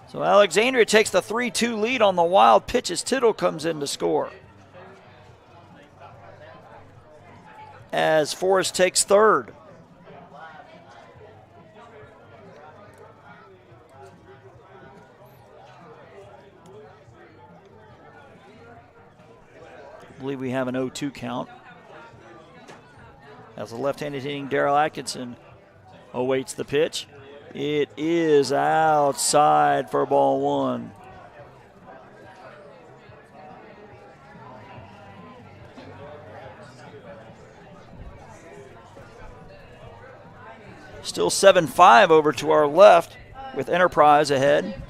So Alexandria takes the 3-2 lead on the wild pitch as Tittle comes in to score. As Forrest takes third. I believe we have an 0-2 count. As the left-handed hitting Daryl Atkinson awaits the pitch. It is outside for ball 1. Still 7-5 over to our left with Enterprise ahead.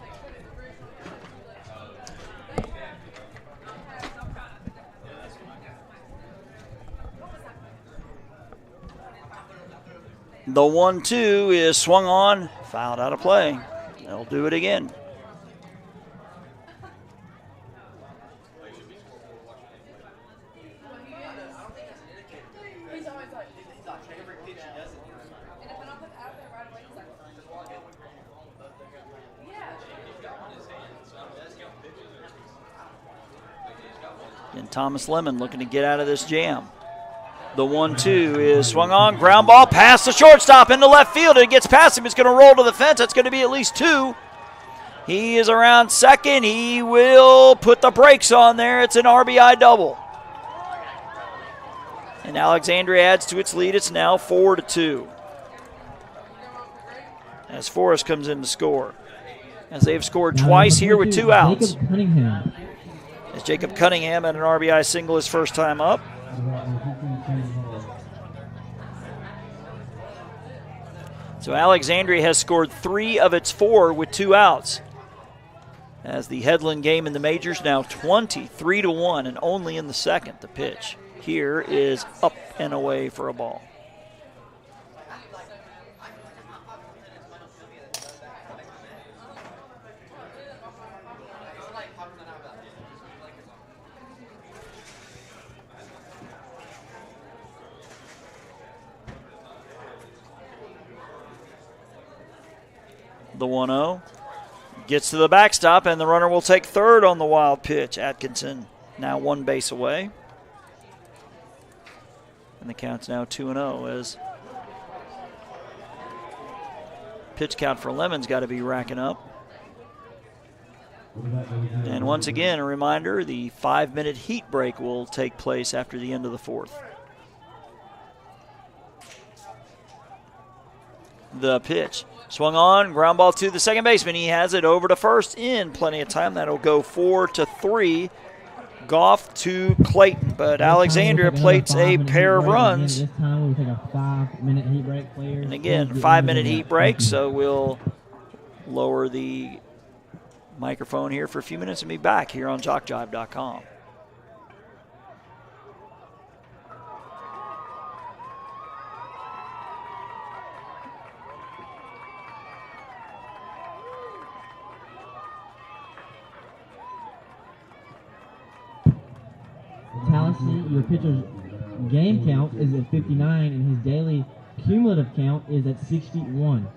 The 1-2 is swung on, fouled out of play. They'll do it again. And Thomas Lemon looking to get out of this jam. The 1-2 is swung on, ground ball past the shortstop into left field. It gets past him. It's going to roll to the fence. That's going to be at least 2. He is around second. He will put the brakes on there. It's an RBI double. And Alexandria adds to its lead. It's now 4-2. As Forrest comes in to score. As they've scored twice here with 2 outs. As Jacob Cunningham had an RBI single his first time up. So Alexandria has scored 3 of its 4 with 2 outs. As the Headland game in the majors now 23-1 and only in the second. The pitch here is up and away for a ball. The 1-0. Gets to the backstop, and the runner will take third on the wild pitch. Atkinson now 1 base away. And the count's now 2-0 as pitch count for Lemon's got to be racking up. And once again, a reminder, the 5-minute heat break will take place after the end of the 4th. The pitch. Swung on, ground ball to the second baseman. He has it over to first in plenty of time. That'll go 4-3. Goff to Clayton, but Alexandria plates a pair of runs. This time we'll take a 5-minute heat break, players. And again, 5-minute heat break, so we'll lower the microphone here for a few minutes and be back here on JockJive.com. Tallassee, your pitcher's game count is at 59, and his daily cumulative count is at 61.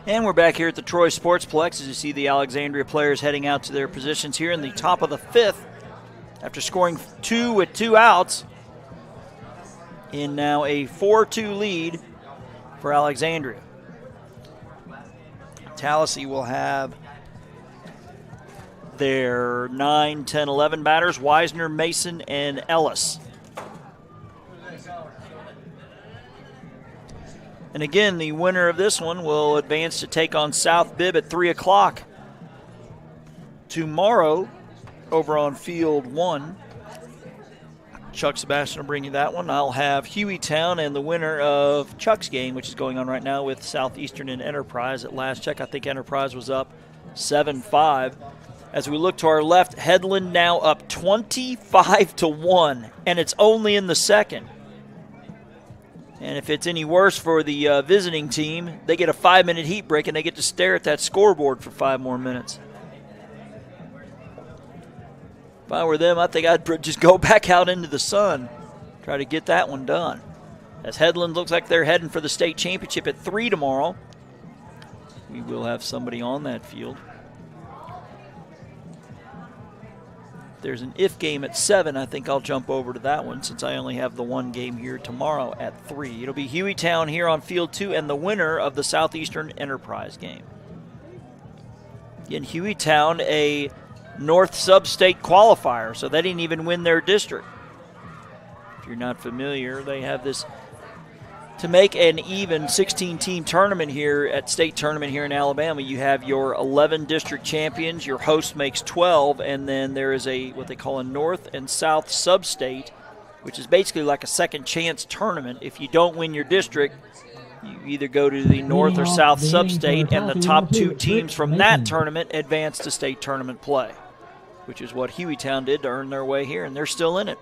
And we're back here at the Troy Sportsplex as you see the Alexandria players heading out to their positions here in the top of the 5th after scoring 2 with 2 outs in now a 4-2 lead for Alexandria. Tallassee will have their 9, 10, 11 batters, Wisner, Mason, and Ellis. And again, the winner of this one will advance to take on South Bibb at 3 o'clock tomorrow over on Field 1. Chuck Sebastian will bring you that one. I'll have Hueytown and the winner of Chuck's game, which is going on right now with Southeastern and Enterprise. At last check, I think Enterprise was up 7-5. As we look to our left, Headland now up 25-1, and it's only in the second. And if it's any worse for the visiting team, they get a 5-minute heat break and they get to stare at that scoreboard for 5 more minutes. If I were them, I think I'd just go back out into the sun, try to get that one done. As Headland looks like they're heading for the state championship at 3 tomorrow. We will have somebody on that field. There's an if game at 7. I think I'll jump over to that one since I only have the one game here tomorrow at 3. It'll be Hueytown here on Field 2 and the winner of the Southeastern Enterprise game. Again, Hueytown, a North Sub-State qualifier, so they didn't even win their district. If you're not familiar, they have this to make an even 16-team tournament here at state tournament here in Alabama. You have your 11 district champions, your host makes 12, and then there is a what they call a North and South Sub-State, which is basically like a second chance tournament. If you don't win your district, you either go to the North or South Sub-State, and the top 2 teams from that tournament advance to state tournament play, which is what Hueytown did to earn their way here, and they're still in it.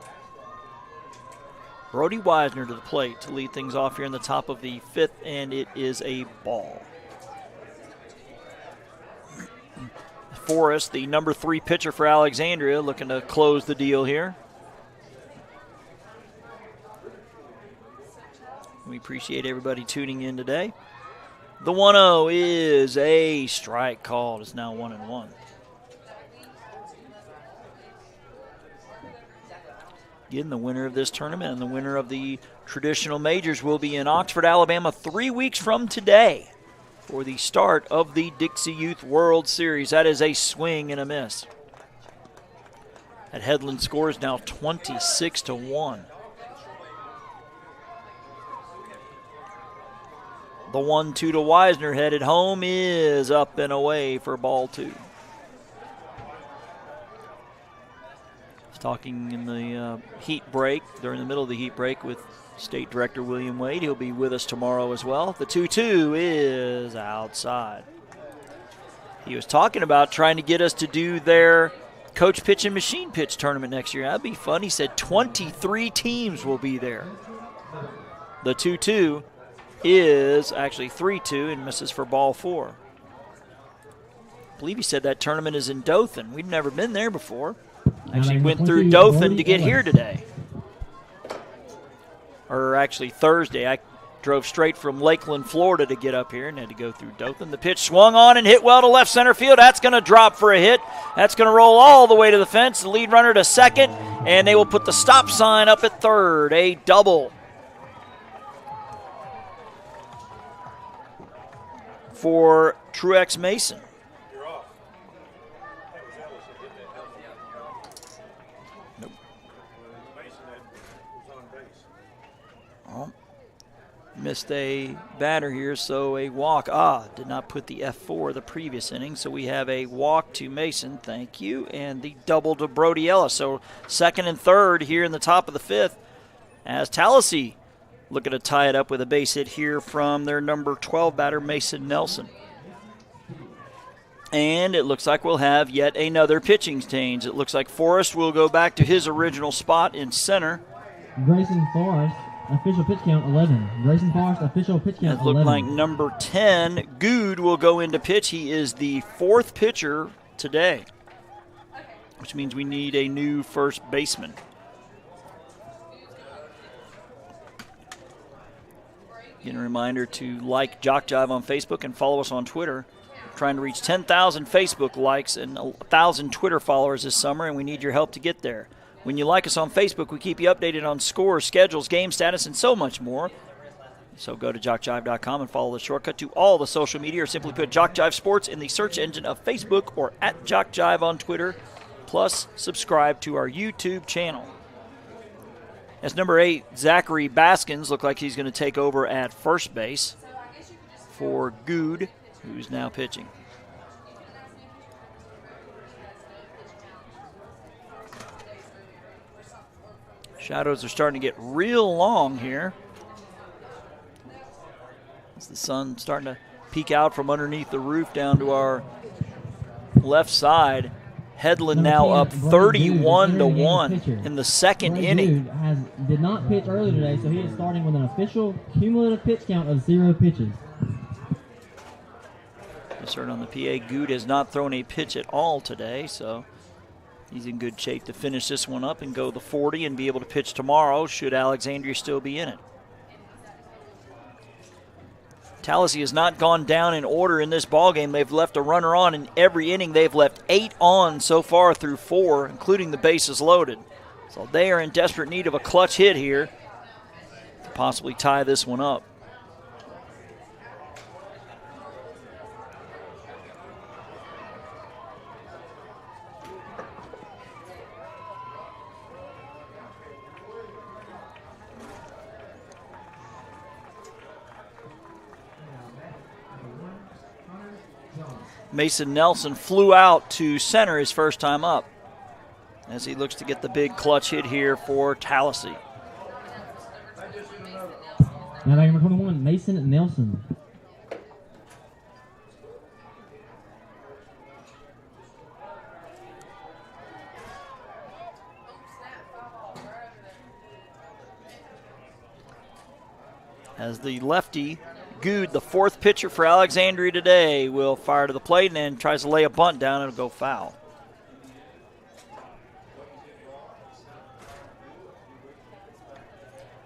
Brody Wisner to the plate to lead things off here in the top of the 5th, and it is a ball. Forrest, the number 3 pitcher for Alexandria, looking to close the deal here. We appreciate everybody tuning in today. The 1-0 is a strike called. It's now 1-1. Again, the winner of this tournament and the winner of the traditional majors will be in Oxford, Alabama 3 weeks from today for the start of the Dixie Youth World Series. That is a swing and a miss. That Headland score is now 26-1. The 1-2 to Wisner headed home is up and away for ball 2. Talking in the heat break, during the middle of the heat break with State Director William Wade. He'll be with us tomorrow as well. The 2-2 is outside. He was talking about trying to get us to do their coach pitch and machine pitch tournament next year. That'd be fun. He said 23 teams will be there. The 2-2 is actually 3-2 and misses for ball 4. I believe he said that tournament is in Dothan. We've never been there before. Actually went through Dothan to get here today. Or actually Thursday. I drove straight from Lakeland, Florida to get up here and had to go through Dothan. The pitch swung on and hit well to left center field. That's going to drop for a hit. That's going to roll all the way to the fence. The lead runner to second, and they will put the stop sign up at third. A double for Truex Mason. Missed a batter here, so a walk. Did not put the F4 the previous inning, so we have a walk to Mason, thank you, and the double to Brody Ellis. So second and third here in the top of the 5th as Tallassee looking to tie it up with a base hit here from their number 12 batter, Mason Nelson. And it looks like we'll have yet another pitching change. It looks like Forrest will go back to his original spot in center. Grayson Forrest. Official pitch count 11. Grayson Forrest, official pitch count 11. It looked like number 10, Good, will go into pitch. He is the 4th pitcher today, which means we need a new first baseman. Again, a reminder to like JockJive on Facebook and follow us on Twitter. We're trying to reach 10,000 Facebook likes and 1,000 Twitter followers this summer, and we need your help to get there. When you like us on Facebook, we keep you updated on scores, schedules, game status, and so much more. So go to JockJive.com and follow the shortcut to all the social media, or simply put JockJive Sports in the search engine of Facebook or at JockJive on Twitter. Plus, subscribe to our YouTube channel. As number 8, Zachary Baskins, looked like he's going to take over at first base for Good, who's now pitching. Shadows are starting to get real long here. As the sun's starting to peek out from underneath the roof down to our left side. Headland now up 31-1 in the second inning. Did not pitch early today, so he is starting with an official cumulative pitch count of 0 pitches. Just heard on the PA, Good has not thrown a pitch at all today, so he's in good shape to finish this one up and go the 40 and be able to pitch tomorrow should Alexandria still be in it. Tallassee has not gone down in order in this ballgame. They've left a runner on in every inning. They've left 8 on so far through 4, including the bases loaded. So they are in desperate need of a clutch hit here to possibly tie this one up. Mason Nelson flew out to center his first time up as he looks to get the big clutch hit here for Tallassee. Now back number 21, Mason Nelson. As the lefty, Good, the 4th pitcher for Alexandria today, will fire to the plate and then tries to lay a bunt down and it'll go foul.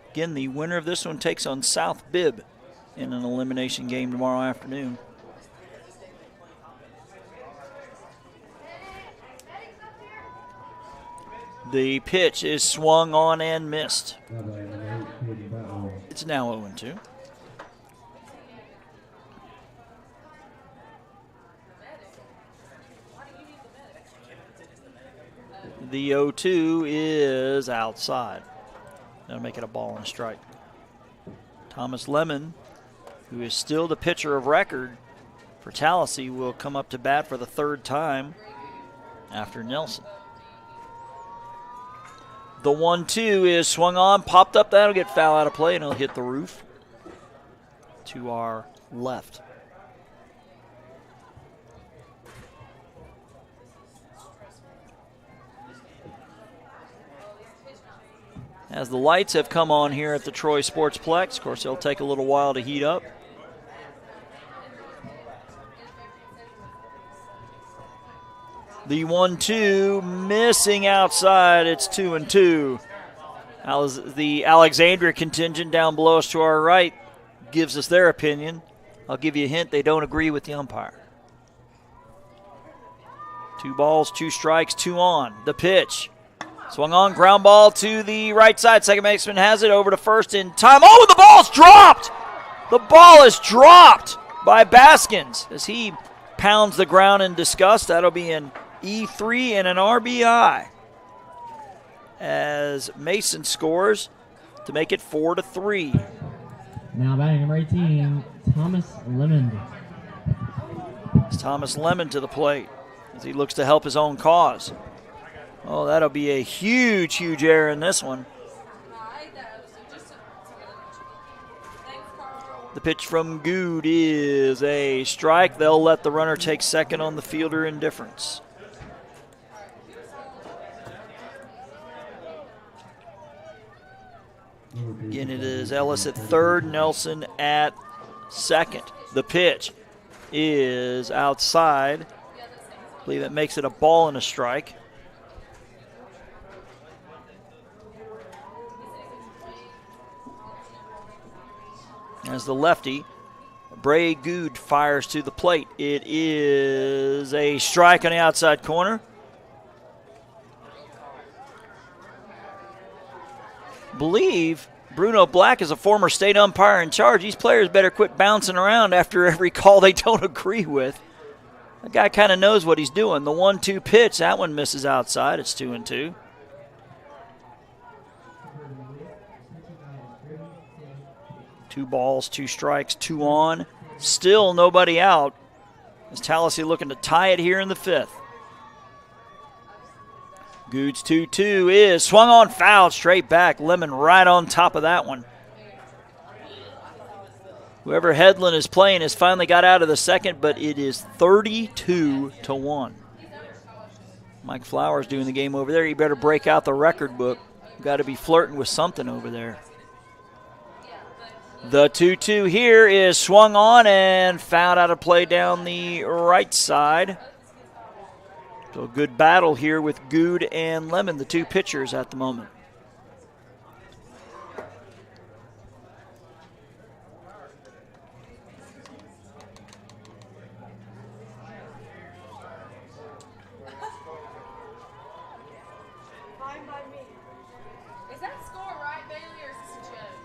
Again, the winner of this one takes on South Bibb in an elimination game tomorrow afternoon. The pitch is swung on and missed. It's now 0-2. The 0-2 is outside. That'll make it a ball and a strike. Thomas Lemon, who is still the pitcher of record for Tallassee, will come up to bat for the 3rd time after Nelson. The 1-2 is swung on, popped up. That'll get foul out of play, and it'll hit the roof to our left. As the lights have come on here at the Troy Sportsplex, of course, it'll take a little while to heat up. The 1-2 missing outside. It's 2-2. The Alexandria contingent down below us to our right gives us their opinion. I'll give you a hint, they don't agree with the umpire. 2 balls, 2 strikes, 2 on. The pitch. Swung on, ground ball to the right side. Second baseman has it over to first in time. Oh, the ball's dropped! The ball is dropped by Baskins as he pounds the ground in disgust. That'll be an E3 and an RBI as Mason scores to make it 4-3. Now batting number 18, Thomas Lemon. It's Thomas Lemon to the plate as he looks to help his own cause. Oh, that'll be a huge, huge error in this one. The pitch from Good is a strike. They'll let the runner take second on the fielder indifference. Again, it is Ellis at third, Nelson at second. The pitch is outside. I believe that makes it a ball and a strike. as the lefty, Bray Good, fires to the plate. It is a strike on the outside corner. Believe Bruno Black is a former state umpire in charge. These players better quit bouncing around after every call they don't agree with. The guy kind of knows what he's doing. The 1-2 pitch, that one misses outside. It's 2-2. Two balls, 2 strikes, 2 on. Still nobody out. As Tallassee looking to tie it here in the 5th. Goods 2-2 is swung on, foul, straight back. Lemon right on top of that one. Whoever Headland is playing has finally got out of the second, but it is 32-1. Mike Flowers doing the game over there. You better break out the record book. Got to be flirting with something over there. The 2-2 here is swung on and fouled out of play down the right side. So a good battle here with Good and Lemon, the 2 pitchers at the moment.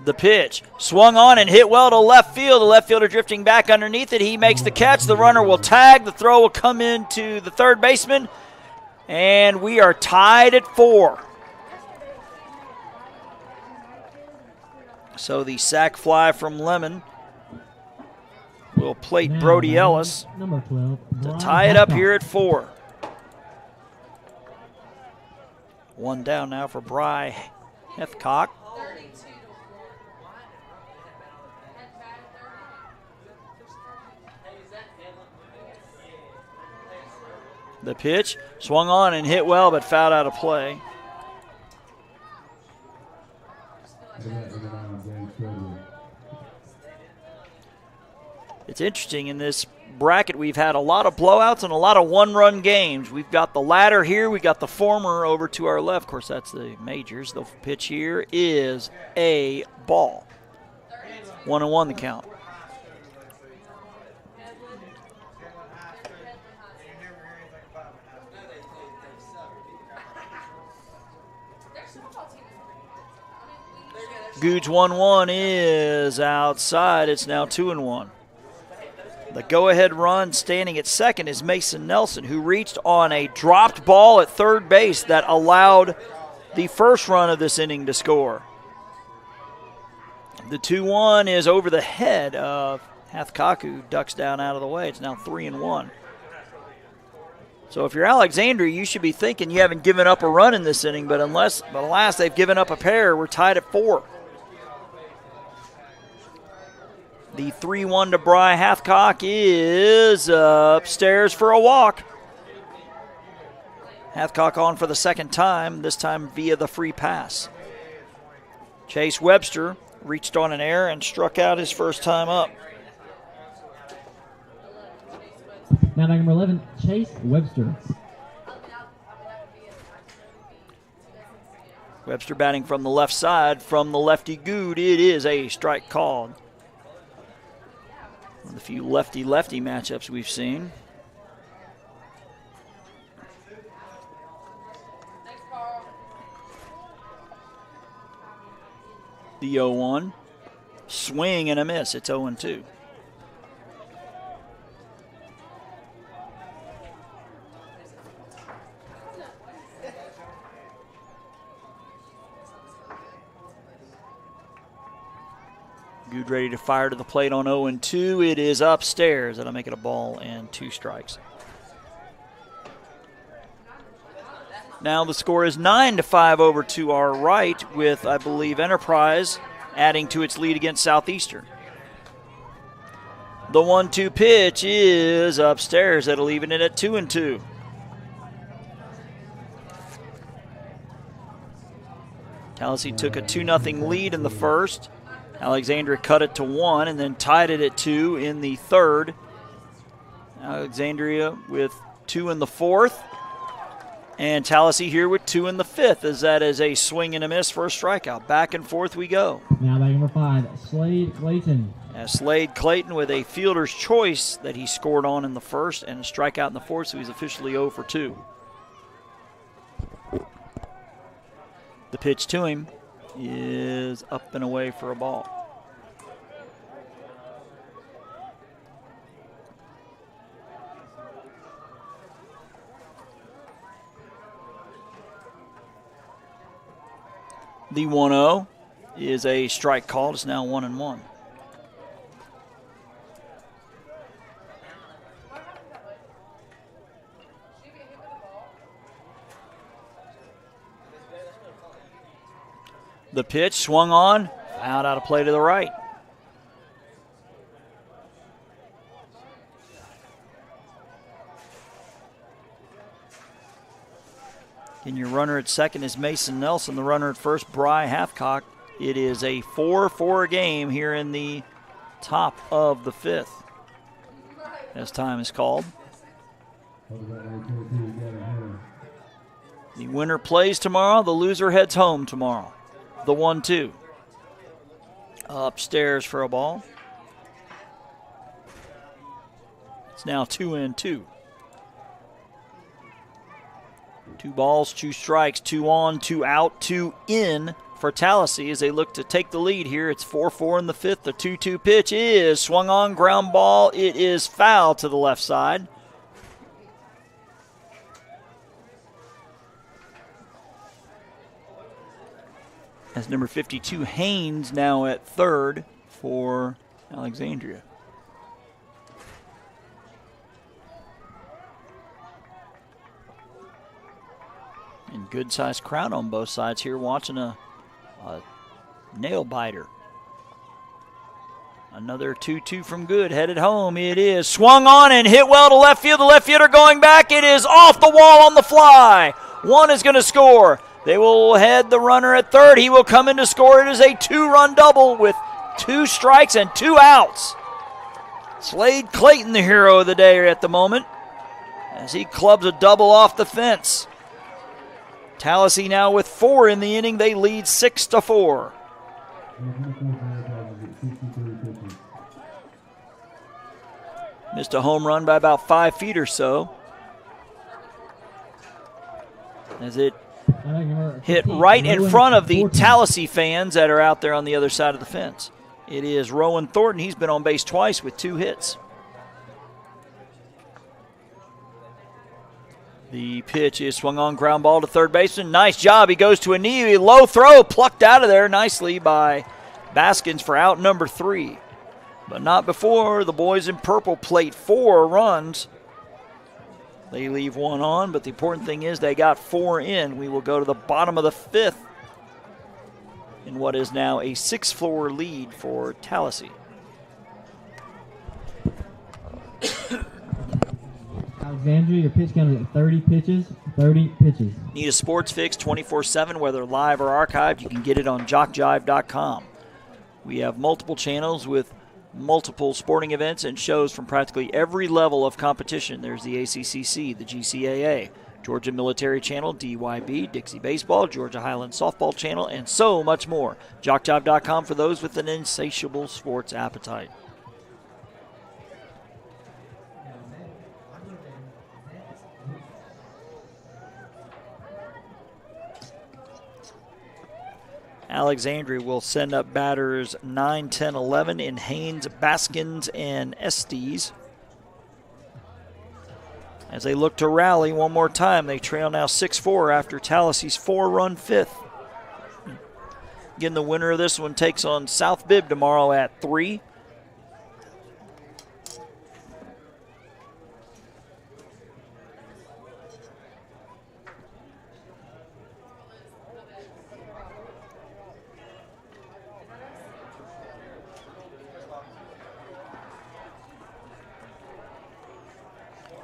The pitch swung on and hit well to left field. The left fielder drifting back underneath it. He makes the catch. The runner will tag. The throw will come into the third baseman. And we are tied at 4. So the sac fly from Lemon will plate Brody Ellis Number 12, to tie it up here at 4. One down now for Bry Hethcock. The pitch swung on and hit well, but fouled out of play. It's interesting in this bracket. We've had a lot of blowouts and a lot of one-run games. We've got the latter here. We got the former over to our left. Of course, that's the majors. The pitch here is a ball. 1-1 the count. Gooch 1-1 is outside. It's now 2-1. The go-ahead run standing at second is Mason Nelson, who reached on a dropped ball at third base that allowed the first run of this inning to score. The 2-1 is over the head of Hathcock, who ducks down out of the way. It's now 3-1. So if you're Alexandria, you should be thinking you haven't given up a run in this inning, but alas, they've given up a pair. We're tied at 4. The 3-1 to Bry Hathcock is upstairs for a walk. Hathcock on for the second time, this time via the free pass. Chase Webster reached on an error and struck out his first time up. Now back number 11, Chase Webster. Webster batting from the left side. From the lefty Good, it is a strike called. One of the few lefty-lefty matchups we've seen. The 0-1. Swing and a miss. It's 0-2. Good ready to fire to the plate on 0-2. It is upstairs. That'll make it a ball and 2 strikes. Now the score is 9-5 over to our right, with, I believe, Enterprise adding to its lead against Southeastern. The 1-2 pitch is upstairs. That'll even it at 2-2. Tallassee took a 2-0 lead in the first. Alexandria cut it to 1 and then tied it at 2 in the third. Alexandria with 2 in the fourth. And Tallassee here with 2 in the fifth, as that is a swing and a miss for a strikeout. Back and forth we go. Now back number 5, Slade Clayton. As Slade Clayton with a fielder's choice that he scored on in the first and a strikeout in the fourth, so he's officially 0 for 2. The pitch to him is up and away for a ball. The 1-0 is a strike called. It's now 1-1. The pitch swung on, out of play to the right. And your runner at second is Mason Nelson. The runner at first, Bry Halfcock. It is a 4-4 game here in the top of the fifth, as time is called. The winner plays tomorrow. The loser heads home tomorrow. The 1-2. Upstairs for a ball. It's now 2-2. 2 balls, 2 strikes, 2 on, 2 out, 2 in for Tallassee as they look to take the lead here. It's 4-4 in the fifth. The 2-2 pitch is swung on, ground ball. It is foul to the left side. As number 52, Haynes, now at third for Alexandria. And good-sized crowd on both sides here watching a nail-biter. Another 2-2 from Good, headed home. It is swung on and hit well to left field. The left fielder going back. It is off the wall on the fly. One is going to score. They will head the runner at third. He will come in to score. It is a 2-run double with 2 strikes and 2 outs. Slade Clayton, the hero of the day at the moment, as he clubs a double off the fence. Tallassee now with 4 in the inning. They lead 6-4. Missed a home run by about 5 feet or so, as it hit right in front of the Tallassee fans that are out there on the other side of the fence. It is Rowan Thornton. He's been on base twice with 2 hits. The pitch is swung on, ground ball to third baseman. Nice job. He goes to a knee. Low throw, plucked out of there nicely by Baskins for out number 3. But not before the boys in purple plate 4 runs. They leave 1 on, but the important thing is they got 4 in. We will go to the bottom of the 5th in what is now a 6-4 lead for Tallassee. Alexandria, your pitch count is at 30 pitches. 30 pitches. Need a sports fix 24/7, whether live or archived? You can get it on JockJive.com. We have multiple channels with multiple sporting events and shows from practically every level of competition. There's the ACCC, the GCAA, Georgia Military Channel, DYB, Dixie Baseball, Georgia Highland Softball Channel, and so much more. JockJive.com for those with an insatiable sports appetite. Alexandria will send up batters 9, 10, 11 in Haynes, Baskins, and Estes. As they look to rally one more time, they trail now 6-4 after Tallassee's 4-run 5th. Again, the winner of this one takes on South Bibb tomorrow at 3.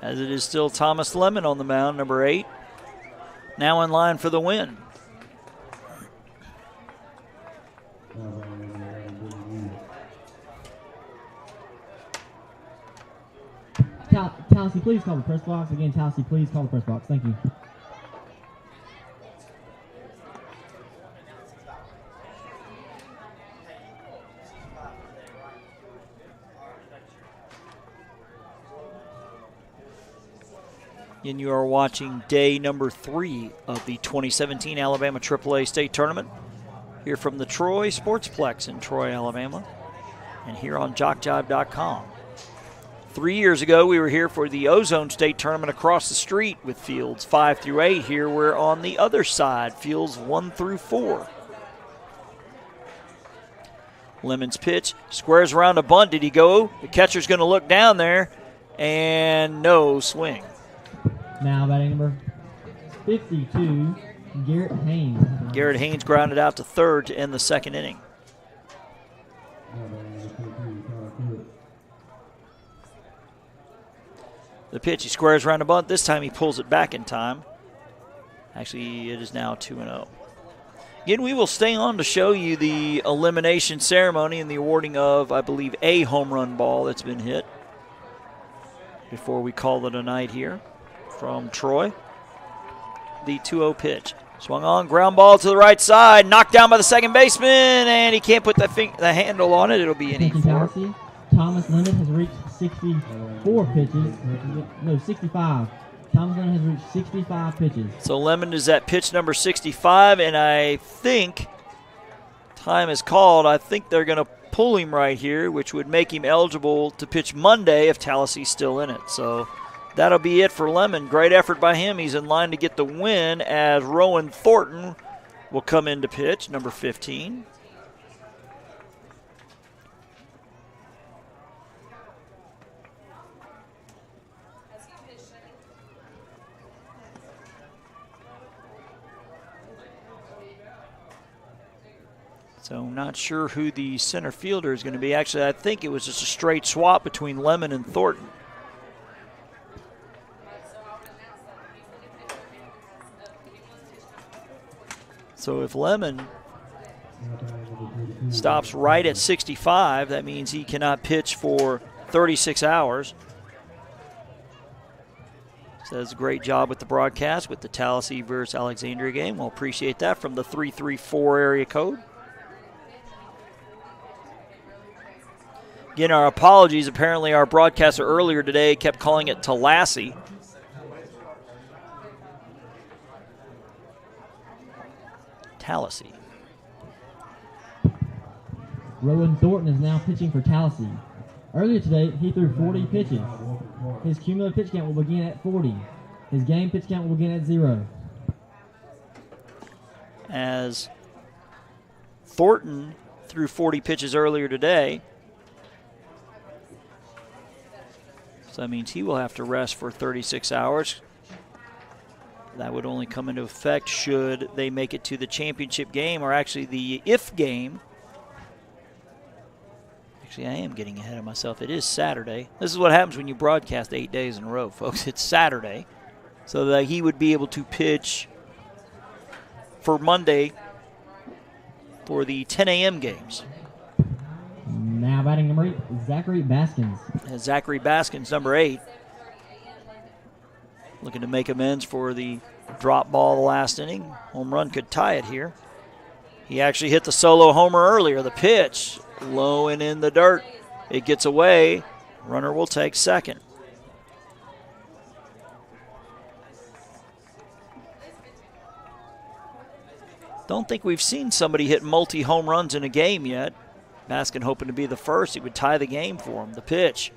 As it is still Thomas Lemon on the mound, number 8. Now in line for the win. Tallassee, please call the press box. Again, Tallassee, please call the press box. Thank you. And you are watching day number 3 of the 2017 Alabama AAA State Tournament here from the Troy Sportsplex in Troy, Alabama, and here on JockJive.com. 3 years ago, we were here for the Ozone State Tournament across the street with fields 5 through 8. Here we're on the other side, fields 1 through 4. Lemon's pitch squares around a bunt. Did he go? The catcher's going to look down there, and no swing. Now batting number 52, Garrett Haynes. Garrett Haynes grounded out to third to end the second inning. The pitch, he squares around a bunt. This time he pulls it back in time. Actually, it is now 2-0. Again, we will stay on to show you the elimination ceremony and the awarding of, I believe, a home run ball that's been hit before we call it a night here from Troy. The 2-0 pitch. Swung on, ground ball to the right side, knocked down by the second baseman, and he can't put the handle on it. It'll be an E4. Thomas Lemon has reached 64 pitches. No, 65. Thomas Lemon has reached 65 pitches. So Lemon is at pitch number 65, and I think time is called. I think they're going to pull him right here, which would make him eligible to pitch Monday if Tallassee's still in it. So that'll be it for Lemon. Great effort by him. He's in line to get the win as Rowan Thornton will come in to pitch, number 15. So not sure who the center fielder is going to be. Actually, I think it was just a straight swap between Lemon and Thornton. So if Lemon stops right at 65, that means he cannot pitch for 36 hours. Says great job with the broadcast with the Tallassee versus Alexandria game. We'll appreciate that from the 334 area code. Again, our apologies. Apparently our broadcaster earlier today kept calling it Tallassee. Tallassee. Rowan Thornton is now pitching for Tallassee. Earlier today, he threw 40 pitches. His cumulative pitch count will begin at 40. His game pitch count will begin at 0. As Thornton threw 40 pitches earlier today, so that means he will have to rest for 36 hours. That would only come into effect should they make it to the championship game, or actually the if game. Actually, I am getting ahead of myself. It is Saturday. This is what happens when you broadcast 8 days in a row, folks. It's Saturday. So that he would be able to pitch for Monday for the 10 a.m. games. Now batting number 8, Zachary Baskins. And Zachary Baskins, number 8. Looking to make amends for the drop ball the last inning. Home run could tie it here. He actually hit the solo homer earlier. The pitch, low and in the dirt. It gets away. Runner will take second. Don't think we've seen somebody hit multi-home runs in a game yet. Baskin hoping to be the first. He would tie the game for him. The pitch,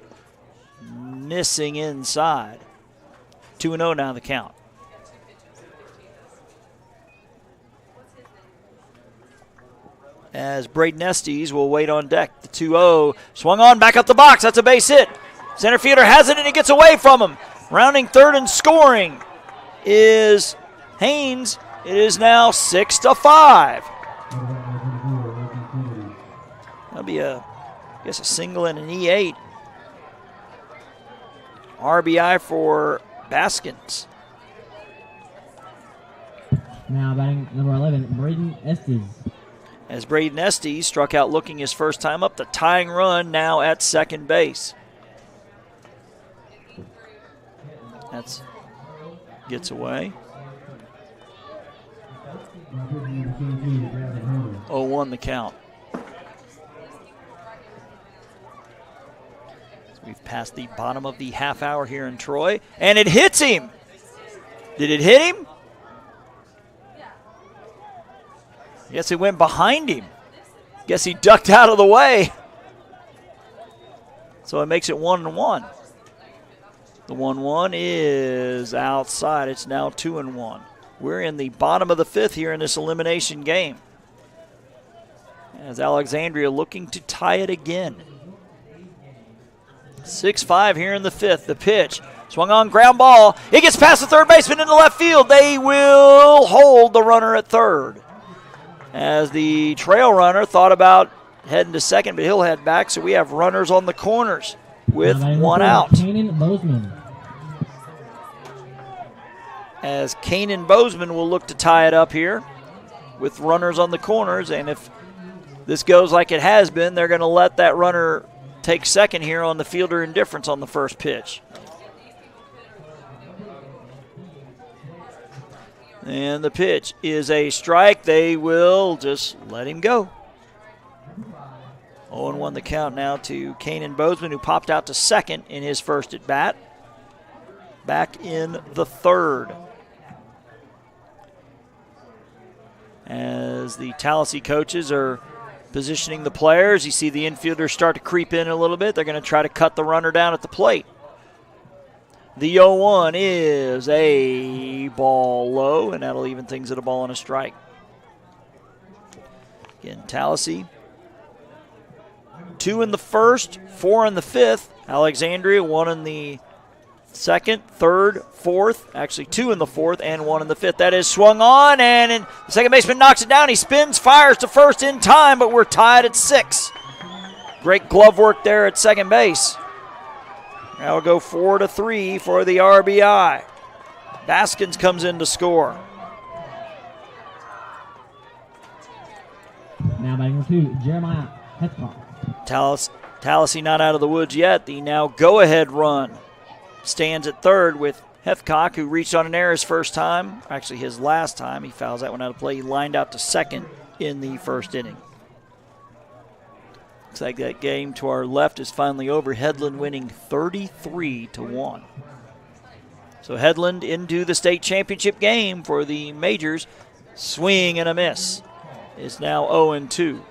missing inside. 2-0 now the count. As Braden Estes will wait on deck. The 2-0 swung on, back up the box. That's a base hit. Center fielder has it and he gets away from him. Rounding third and scoring is Haynes. It is now 6-5. That'll be I guess a single and an E8. RBI for Baskins. Now batting number 11, Braden Estes. As Braden Estes struck out looking his first time up, the tying run now at second base. That's gets away. 0-1 the count. We've passed the bottom of the half hour here in Troy, and it hits him. Did it hit him? Guess it went behind him. Guess he ducked out of the way. So it makes it 1-1. The 1-1 is outside. It's now 2-1. We're in the bottom of the fifth here in this elimination game, as Alexandria looking to tie it again. 6-5 here in the fifth. The pitch. Swung on, ground ball. It gets past the third baseman into left field. They will hold the runner at third, as the trail runner thought about heading to second, but he'll head back. So we have runners on the corners with one out. As Kanan Bozeman will look to tie it up here with runners on the corners. And if this goes like it has been, they're going to let that runner take second here on the fielder indifference on the first pitch. And the pitch is a strike. They will just let him go. 0-1 the count now to Kanan Bozeman, who popped out to second in his first at bat. Back in the third, as the Tallassee coaches are positioning the players. You see the infielders start to creep in a little bit. They're going to try to cut the runner down at the plate. The 0-1 is a ball low, and that'll even things at a ball and a strike. Again, Tallassee, 2 in the first, 4 in the fifth. Alexandria, 1 in the second, third, fourth, actually 2 in the fourth and 1 in the fifth. That is swung on, and the second baseman knocks it down. He spins, fires to first in time, but we're tied at 6. Great glove work there at second base. Now we'll go 4-3 for the RBI. Baskins comes in to score. Now batting for 2, Jeremiah Hethcock. Tallassee not out of the woods yet. The now go-ahead run stands at third with Hethcock, who reached on an error his first time. Actually, his last time. He fouls that one out of play. He lined out to second in the first inning. Looks like that game to our left is finally over. Headland winning 33-1. So Headland into the state championship game for the majors. Swing and a miss. It's now 0-2.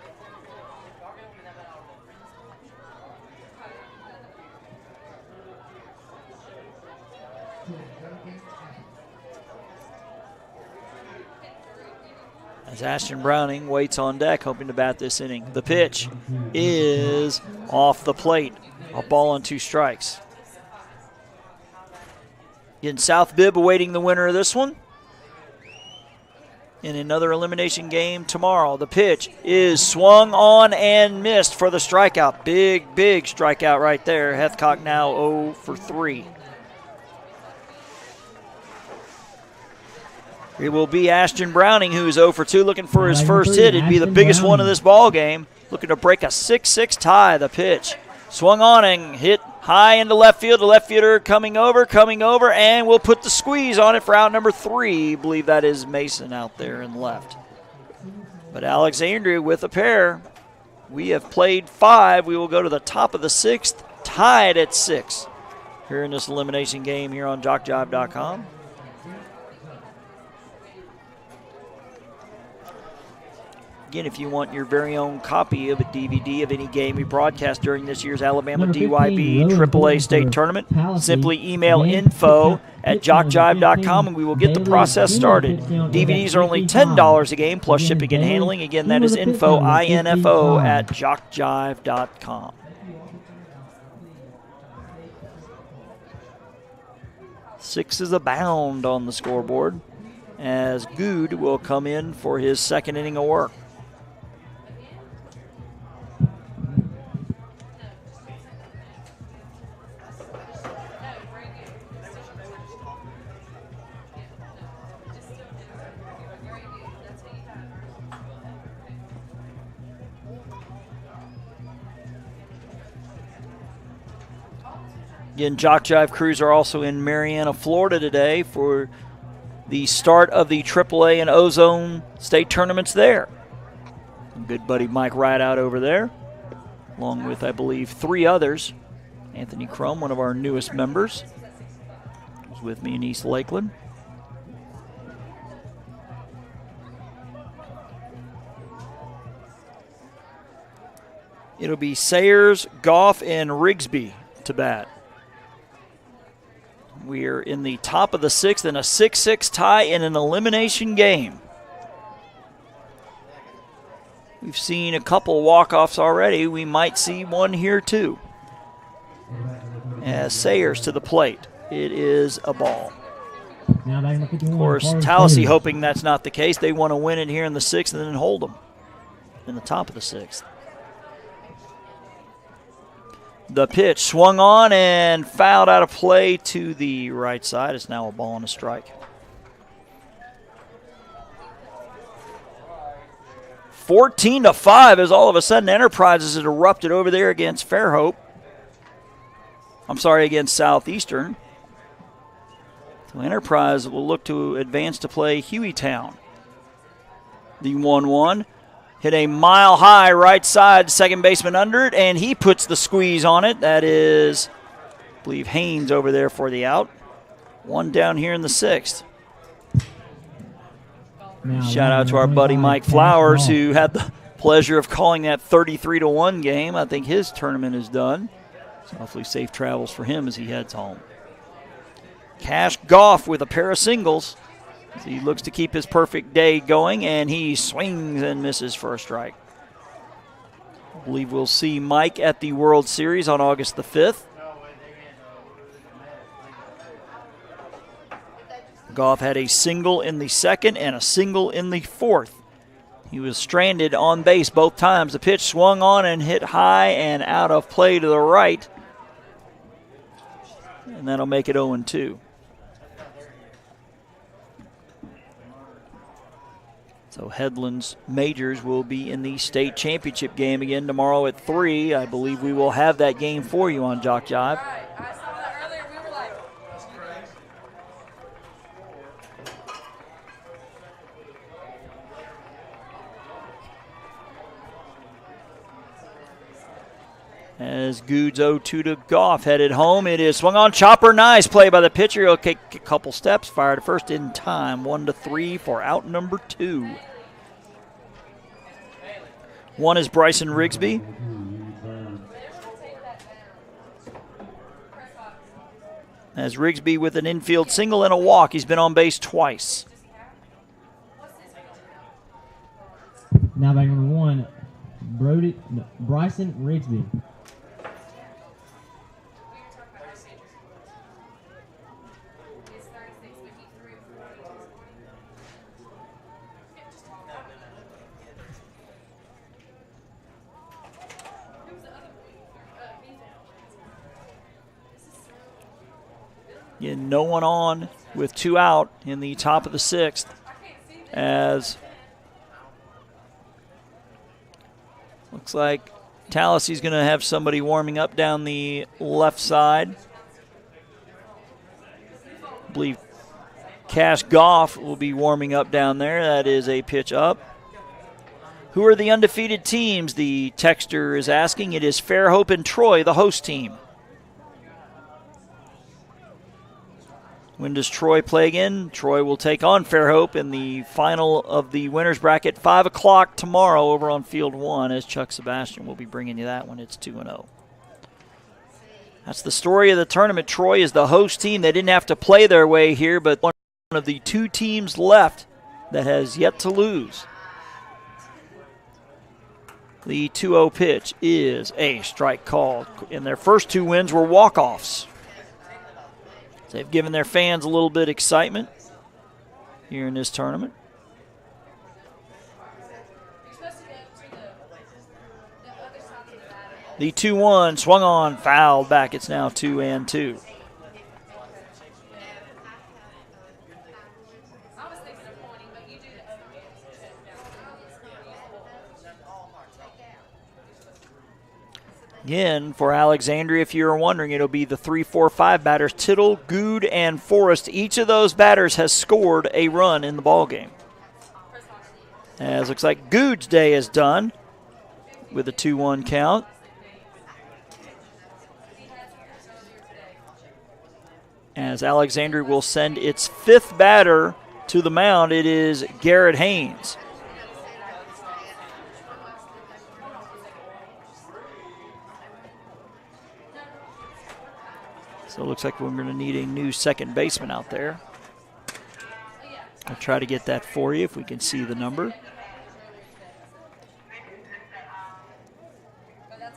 As Ashton Browning waits on deck, hoping to bat this inning. The pitch is off the plate. A ball and 2 strikes. Again, South Bibb awaiting the winner of this one in another elimination game tomorrow. The pitch is swung on and missed for the strikeout. Big strikeout right there. Hethcock now 0 for 3. It will be Ashton Browning, who is 0 for 2, looking for his first hit. It'd be the biggest one of this ball game. Looking to break a 6-6 tie. The pitch swung on and hit high into left field. The left fielder coming over, and we'll put the squeeze on it for out number 3. I believe that is Mason out there in left. But Alexandria with a pair. We have played 5. We will go to the top of the 6th, tied at 6 here in this elimination game here on JockJive.com. Again, if you want your very own copy of a DVD of any game we broadcast during this year's Alabama DYB AAA state tournament, simply email info@jockjive.com and we will get the process started. DVDs are only $10 a game plus shipping and handling. Again, that is info@jockjive.com. Sixes abound on the scoreboard as Good will come in for his second inning of work. Again, JockJive crews are also in Marianna, Florida today for the start of the AAA and Ozone state tournaments there. Good buddy Mike Rideout over there, along with, I believe, 3 others. Anthony Crum, one of our newest members, was with me in East Lakeland. It'll be Sayers, Goff, and Rigsby to bat. We are in the top of the 6th in a 6-6 tie in an elimination game. We've seen a couple walk-offs already. We might see one here too. As Sayers to the plate. It is a ball. Of course, Tallassee hoping that's not the case. They want to win it here in the 6th and then hold them in the top of the 6th. The pitch swung on and fouled out of play to the right side. It's now a ball and a strike. 14-5 as all of a sudden Enterprises had erupted over there against Fairhope. Against Southeastern. So Enterprise will look to advance to play Hueytown. The 1-1 hit a mile high right side, second baseman under it, and he puts the squeeze on it. That is, I believe, Haynes over there for the out. One down here in the 6th. Shout out to our buddy Mike Flowers, who had the pleasure of calling that 33-1 game. I think his tournament is done. So hopefully safe travels for him as he heads home. Cash Goff with a pair of singles. He looks to keep his perfect day going, and he swings and misses for a strike. I believe we'll see Mike at the World Series on August the 5th. Goff had a single in the 2nd and a single in the 4th. He was stranded on base both times. The pitch swung on and hit high and out of play to the right. And that'll make it 0-2. So Headlands Majors will be in the state championship game again tomorrow at 3. I believe we will have that game for you on JockJive. As Goods 0-2 to Goff, headed home. It is swung on, chopper, nice play by the pitcher. He'll take a couple steps, fired at first in time. 1-3 for out number 2. One is Bryson Rigsby. As Rigsby with an infield single and a walk. He's been on base twice. Now back number 1, Bryson Rigsby. Again, no one on with 2 out in the top of the 6th as looks like Tallassee's going to have somebody warming up down the left side. I believe Cash Goff will be warming up down there. That is a pitch up. Who are the undefeated teams? The texter is asking. It is Fairhope and Troy, the host team. When does Troy play again? Troy will take on Fairhope in the final of the winner's bracket, 5 o'clock tomorrow over on Field 1, as Chuck Sebastian will be bringing you that one. It's 2-0. That's the story of the tournament. Troy is the host team. They didn't have to play their way here, but one of the 2 teams left that has yet to lose. The 2-0 pitch is a strike called, and their first 2 wins were walk-offs. They've given their fans a little bit of excitement here in this tournament. The 2-1 swung on, fouled back. It's now 2-2. Again, for Alexandria, if you're wondering, it'll be the 3, 4, 5 batters, Tittle, Good, and Forrest. Each of those batters has scored a run in the ballgame. As looks like Good's day is done with a 2-1 count. As Alexandria will send its 5th batter to the mound, it is Garrett Haynes. So it looks like we're going to need a new second baseman out there. I'll try to get that for you if we can see the number.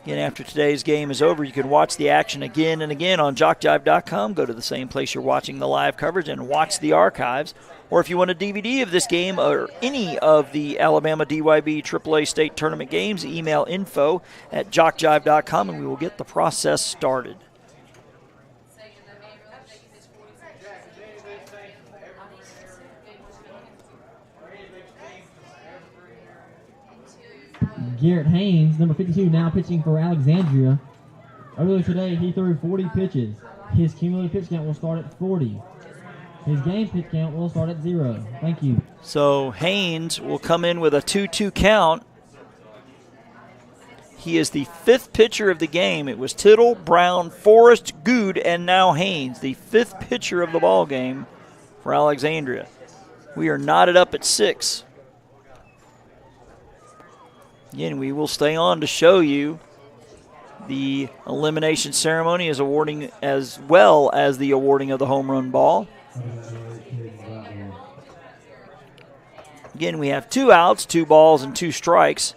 Again, after today's game is over, you can watch the action again and again on JockJive.com. Go to the same place you're watching the live coverage and watch the archives. Or if you want a DVD of this game or any of the Alabama DYB AAA state tournament games, email info@JockJive.com and we will get the process started. Garrett Haynes, number 52, now pitching for Alexandria. Earlier today, he threw 40 pitches. His cumulative pitch count will start at 40. His game pitch count will start at 0. Thank you. So Haynes will come in with a 2-2 count. He is the 5th pitcher of the game. It was Tittle, Brown, Forrest, Good, and now Haynes, the 5th pitcher of the ball game for Alexandria. We are knotted up at 6. Again, we will stay on to show you the elimination ceremony as well as the awarding of the home run ball. Again, we have 2 outs, 2 balls, and 2 strikes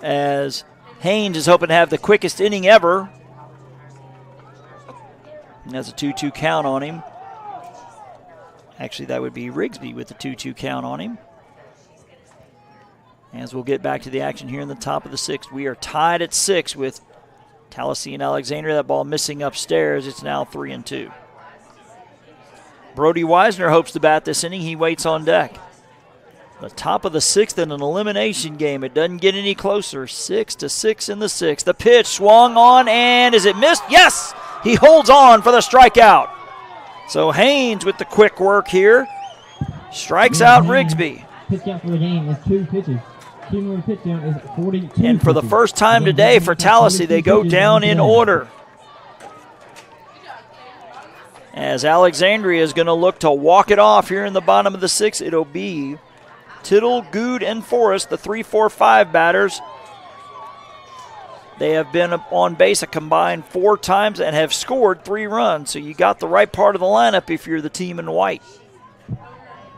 as Haynes is hoping to have the quickest inning ever. And that's a 2-2 count on him. Actually, that would be Rigsby with the 2-2 count on him. As we'll get back to the action here in the top of the 6th. We are tied at 6 with Tallassee and Alexandria. That ball missing upstairs. It's now 3-2. Brody Weisner hopes to bat this inning. He waits on deck. The top of the 6th in an elimination game. It doesn't get any closer. 6-6 in the 6th. The pitch swung on, and is it missed? Yes! He holds on for the strikeout. So Haynes with the quick work here strikes out Rigsby. Pitch count for the game is 2 pitches. Cumulative pitch count is 42. And for the first time today for Tallassee, they go down in order. As Alexandria is going to look to walk it off here in the bottom of the 6th, it'll be Tittle, Good, and Forrest, the 3-4-5 batters. They have been on base a combined 4 times and have scored 3 runs. So you got the right part of the lineup if you're the team in white.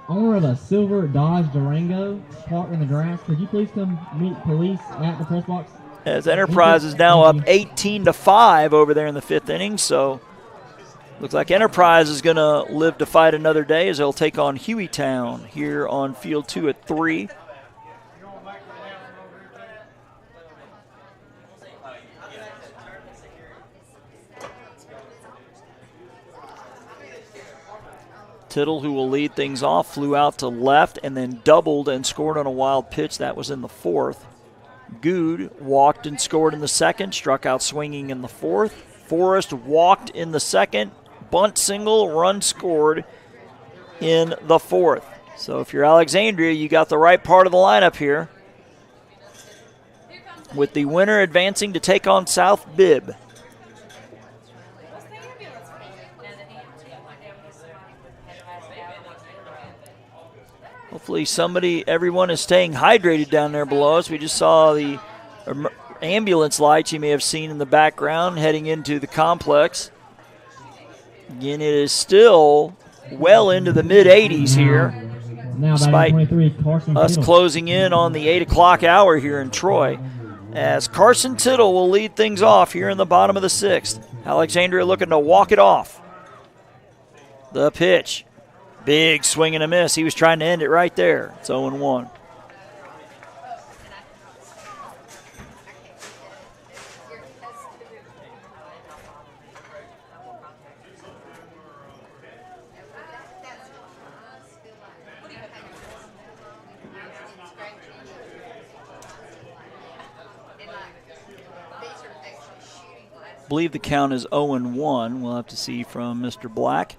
Owner of a silver Dodge Durango parked in the grass, could you please come meet police at the press box? As Enterprise is now up 18-5 over there in the 5th inning, so looks like Enterprise is going to live to fight another day as they'll take on Hueytown here on field 2 at 3. Tittle, who will lead things off, flew out to left and then doubled and scored on a wild pitch. That was in the 4th. Good walked and scored in the 2nd, struck out swinging in the 4th. Forrest walked in the 2nd, bunt single, run scored in the 4th. So if you're Alexandria, you got the right part of the lineup here, with the winner advancing to take on South Bibb. Hopefully everyone is staying hydrated down there below us. We just saw the ambulance lights you may have seen in the background heading into the complex. Again, it is still well into the mid-80s here, despite us closing in on the 8 o'clock hour here in Troy, as Carson Tittle will lead things off here in the bottom of the 6th. Alexandria looking to walk it off. The pitch. Big swing and a miss. He was trying to end it right there. It's 0-1. I believe the count is 0-1. We'll have to see from Mr. Black.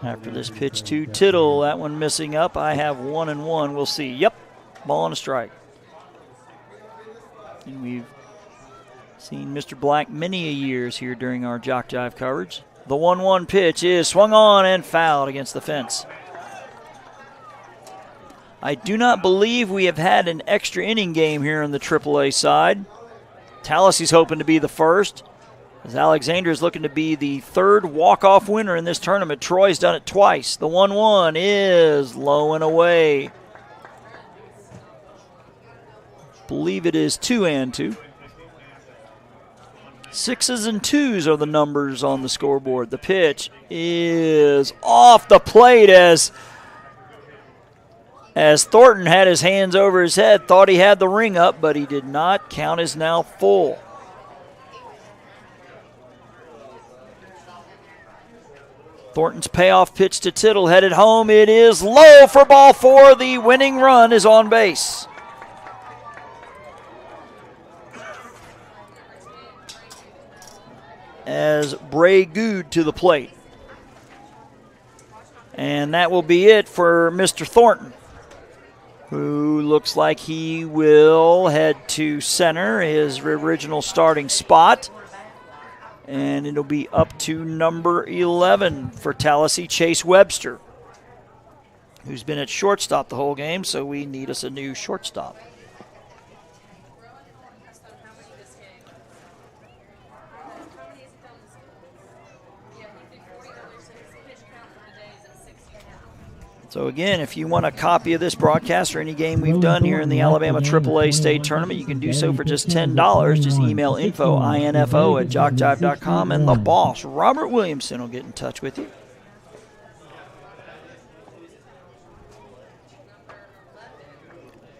After this pitch to Tittle, that one missing up. I have 1-1. We'll see. Yep, ball and a strike. And we've seen Mr. Black many a years here during our JockJive coverage. The 1-1 pitch is swung on and fouled against the fence. I do not believe we have had an extra inning game here on the AAA side. Tallassee's hoping to be the first. As Alexandria is looking to be the third walk-off winner in this tournament. Troy's done it twice. The 1-1 is low and away. Believe it is 2-2. 6s and 2s are the numbers on the scoreboard. The pitch is off the plate as Thornton had his hands over his head, thought he had the ring up, but he did not. Count is now full. Thornton's payoff pitch to Tittle, headed home. It is low for ball 4. The winning run is on base. As Bray Good to the plate. And that will be it for Mr. Thornton, who looks like he will head to center, his original starting spot. And it'll be up to number 11 for Tallassee, Chase Webster, who's been at shortstop the whole game, so we need us a new shortstop. So again, if you want a copy of this broadcast or any game we've done here in the Alabama AAA State Tournament, you can do so for just $10. Just email info@jockjive.com, and the boss, Robert Williamson, will get in touch with you.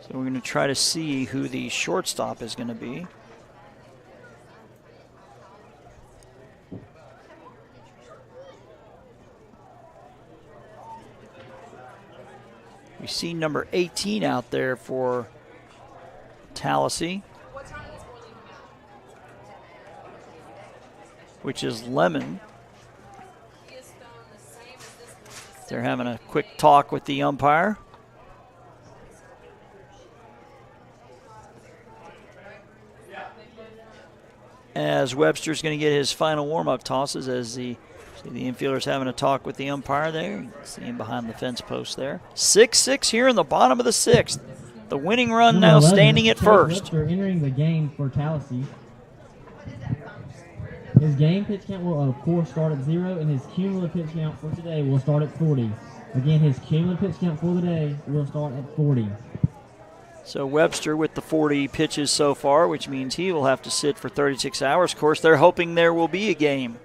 So we're going to try to see who the shortstop is going to be. We see number 18 out there for Tallassee, which is Lemon. They're having a quick talk with the umpire. As Webster's going to get his final warm-up tosses as the infielders having a talk with the umpire there. You can see him behind the fence post there. 6-6 here in the bottom of the 6th. The winning run now standing at first. Webster entering the game for Tallassee. His game pitch count will, of course, start at 0, and his cumulative pitch count for today will start at 40. Again, his cumulative pitch count for the day will start at 40. So Webster with the 40 pitches so far, which means he will have to sit for 36 hours. Of course, they're hoping there will be a game.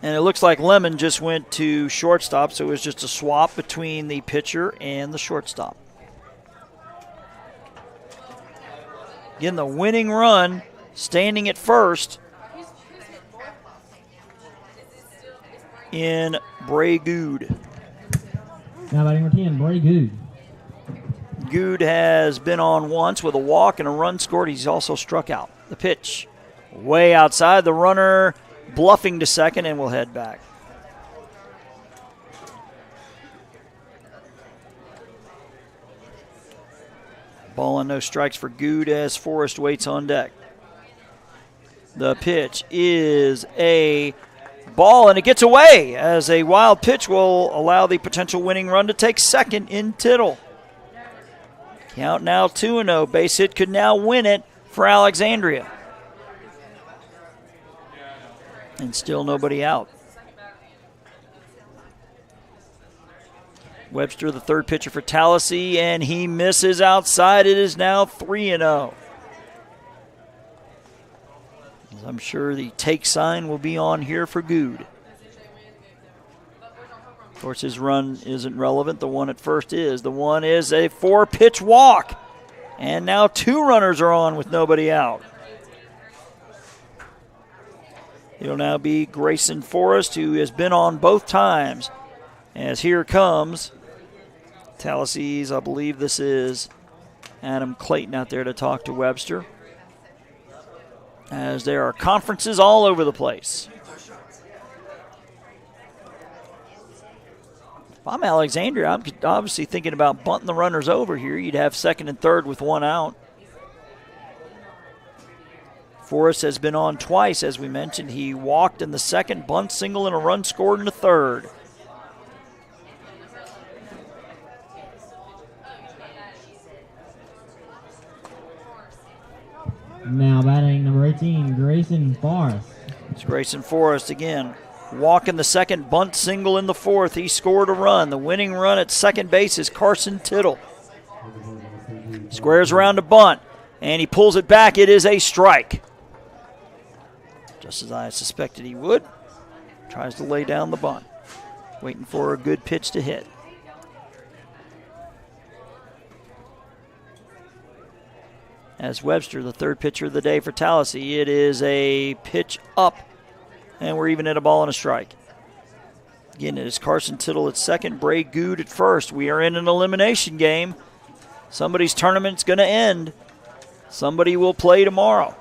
And it looks like Lemon just went to shortstop, so it was just a swap between the pitcher and the shortstop. Again, the winning run standing at first in Bray Good. Now batting number 10, Bray Good. Good has been on once with a walk and a run scored. He's also struck out. The pitch way outside. The runner bluffing to second and will head back. Ball and no strikes for Good as Forrest waits on deck. The pitch is a ball, and it gets away as a wild pitch will allow the potential winning run to take second in Tittle. Count now 2-0. Base hit could now win it for Alexandria. And still nobody out. Webster, the third pitcher for Tallassee, and he misses outside. It is now 3-0. I'm sure the take sign will be on here for Good. Of course, his run isn't relevant. The one at first is. The one is a 4-pitch walk. And now 2 runners are on with nobody out. It'll now be Grayson Forrest, who has been on both times. As here comes Tallassee's, I believe this is Adam Clayton out there to talk to Webster. As there are conferences all over the place. If I'm Alexandria, I'm obviously thinking about bunting the runners over here. You'd have second and third with 1 out. Forrest has been on twice, as we mentioned. He walked in the second, bunt single, and a run scored in the third. Now batting number 18, Grayson Forrest. It's Grayson Forrest again. Walk in the second, bunt single in the fourth. He scored a run. The winning run at second base is Carson Tittle. Squares around to bunt, and he pulls it back. It is a strike. Just as I suspected he would. Tries to lay down the bunt. Waiting for a good pitch to hit. As Webster, the third pitcher of the day for Tallassee, it is a pitch up, and we're even at a ball and a strike. Again, it is Carson Tittle at second, Bray Good at first. We are in an elimination game. Somebody's tournament's going to end. Somebody will play tomorrow.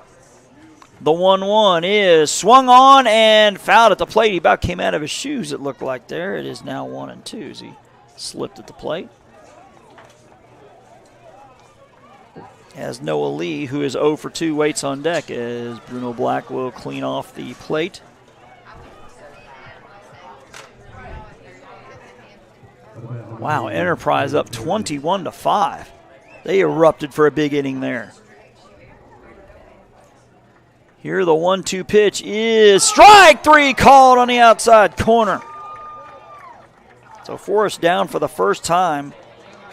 The 1-1 is swung on and fouled at the plate. He about came out of his shoes, it looked like there. It is now 1-2 as he slipped at the plate. As Noah Lee, who is 0 for 2, waits on deck as Bruno Black will clean off the plate. Wow, Enterprise up 21-5. They erupted for a big inning there. Here the 1-2 pitch is strike three called on the outside corner. So Forrest down for the first time.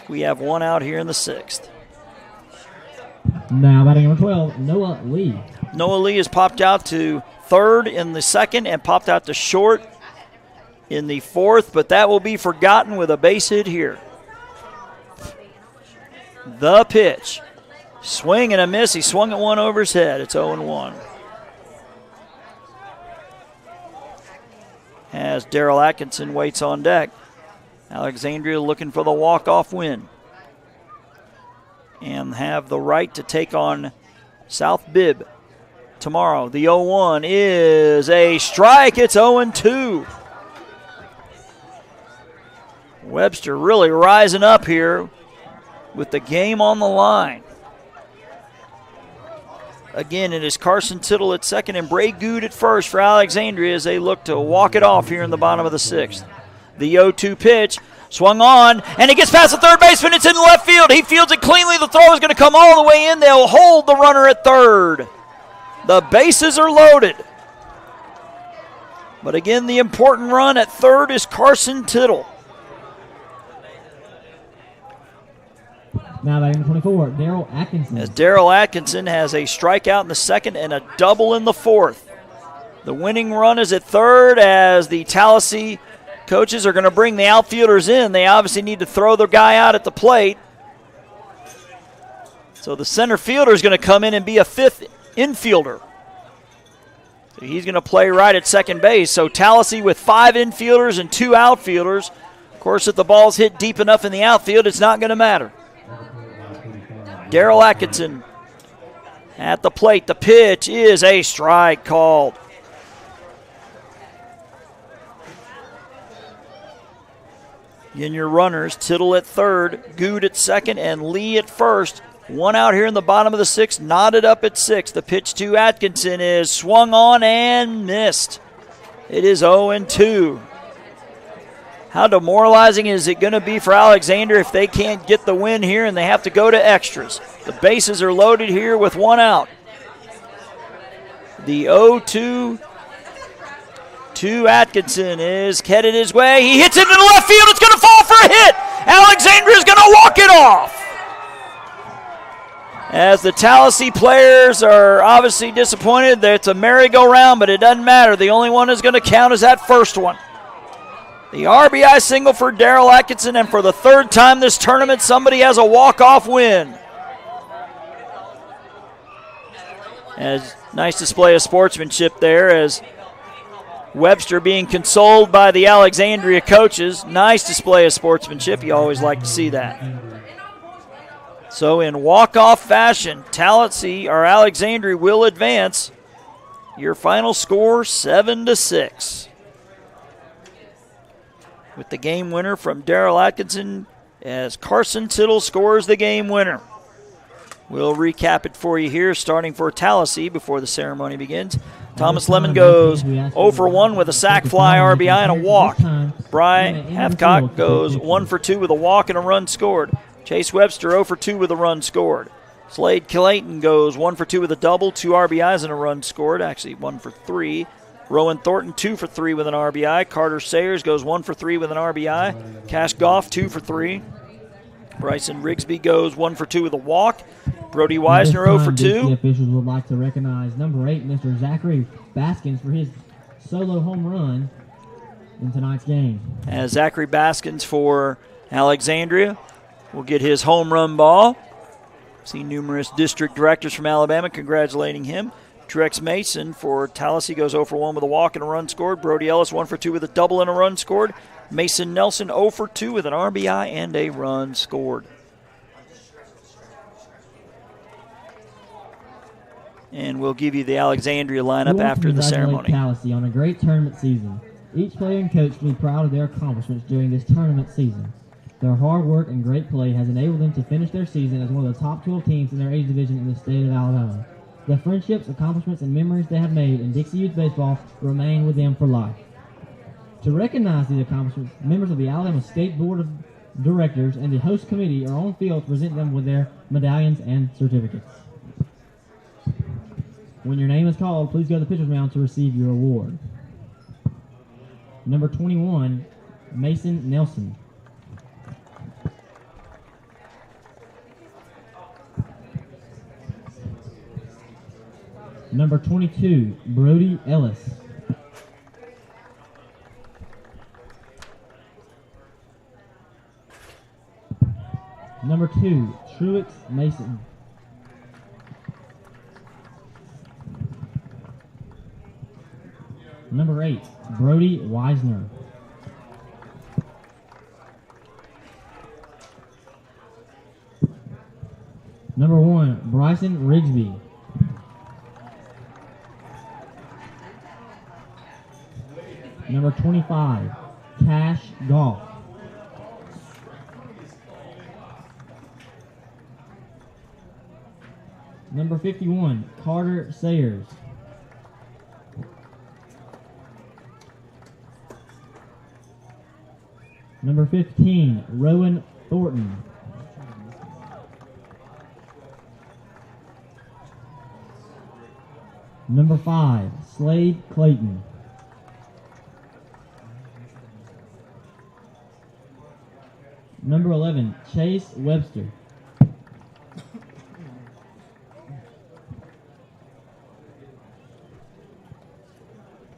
We have one out here in the sixth. Now batting number 12, Noah Lee. Noah Lee has popped out to third in the second and popped out to short in the fourth, but that will be forgotten with a base hit here. The pitch. Swing and a miss. He swung at one over his head. It's 0-1. As Darrell Atkinson waits on deck. Alexandria looking for the walk-off win. And have the right to take on South Bibb tomorrow. The 0-1 is a strike. It's 0-2. Webster really rising up here with the game on the line. Again, it is Carson Tittle at second and Bray Good at first for Alexandria as they look to walk it off here in the bottom of the sixth. The 0-2 pitch. Swung on, and it gets past the third baseman. It's in left field. He fields it cleanly. The throw is going to come all the way in. They'll hold the runner at third. The bases are loaded. But again, the important run at third is Carson Tittle. Now batting 24, Darrell Atkinson. As Darrell Atkinson has a strikeout in the second and a double in the fourth. The winning run is at third as the Tallassee coaches are going to bring the outfielders in. They obviously need to throw their guy out at the plate. So the center fielder is going to come in and be a fifth infielder. So he's going to play right at second base. So Tallassee with 5 infielders and 2 outfielders. Of course, if the ball's hit deep enough in the outfield, it's not going to matter. Darrell Atkinson at the plate. The pitch is a strike called. In your runners, Tittle at third, Good at second, and Lee at first. One out here in the bottom of the sixth, knotted up at sixth. The pitch to Atkinson is swung on and missed. It is 0-2. How demoralizing is it going to be for Alexandria if they can't get the win here and they have to go to extras? The bases are loaded here with one out. The 0-2 to Atkinson is headed his way. He hits it into left field. It's going to fall for a hit. Alexandria is going to walk it off. As the Tallassee players are obviously disappointed that it's a merry-go-round, but it doesn't matter. The only one that's going to count is that first one. The RBI single for Darrell Atkinson, and for the third time this tournament, somebody has a walk-off win. As nice display of sportsmanship there as Webster being consoled by the Alexandria coaches. Nice display of sportsmanship. You always like to see that. So in walk-off fashion, Tallassee or Alexandria will advance. Your final score, 7-6. With the game winner from Darrell Atkinson as Carson Tittle scores the game winner. We'll recap it for you here, starting for Tallassee before the ceremony begins. Thomas Lemon goes 0 for 1 with a sac fly, RBI, and a walk. Brian Hathcock goes 1 for 2 with a walk and a run scored. Chase Webster 0 for 2 with a run scored. Slade Clayton goes 1 for 2 with a double, 2 RBIs and a run scored. Actually, 1 for 3. Rowan Thornton, 2 for 3 with an RBI. Carter Sayers goes 1 for 3 with an RBI. Cash Goff, 2 for 3. Bryson Rigsby goes 1 for 2 with a walk. Brody Wisner, 0 for 2. The officials would like to recognize number 8, Mr. Zachary Baskins, for his solo home run in tonight's game. As Zachary Baskins for Alexandria will get his home run ball. See numerous district directors from Alabama congratulating him. Drex Mason for Tallassee goes 0 for 1 with a walk and a run scored. Brody Ellis 1 for 2 with a double and a run scored. Mason Nelson 0 for 2 with an RBI and a run scored. And we'll give you the Alexandria lineup after the ceremony. Tallassee on a great tournament season. Each player and coach can be proud of their accomplishments during this tournament season. Their hard work and great play has enabled them to finish their season as one of the top 12 teams in their age division in the state of Alabama. The friendships, accomplishments, and memories they have made in Dixie Youth Baseball remain with them for life. To recognize these accomplishments, members of the Alabama State Board of Directors and the host committee are on field to present them with their medallions and certificates. When your name is called, please go to the pitcher's mound to receive your award. Number 21, Mason Nelson. Number 22, Brody Ellis. Number 2, Truix Mason. Number 8, Brody Wisner. Number 1, Bryson Rigsby. Number 25, Cash Goff. Number 51, Carter Sayers. Number 15, Rowan Thornton. Number 5, Slade Clayton. Number 11, Chase Webster.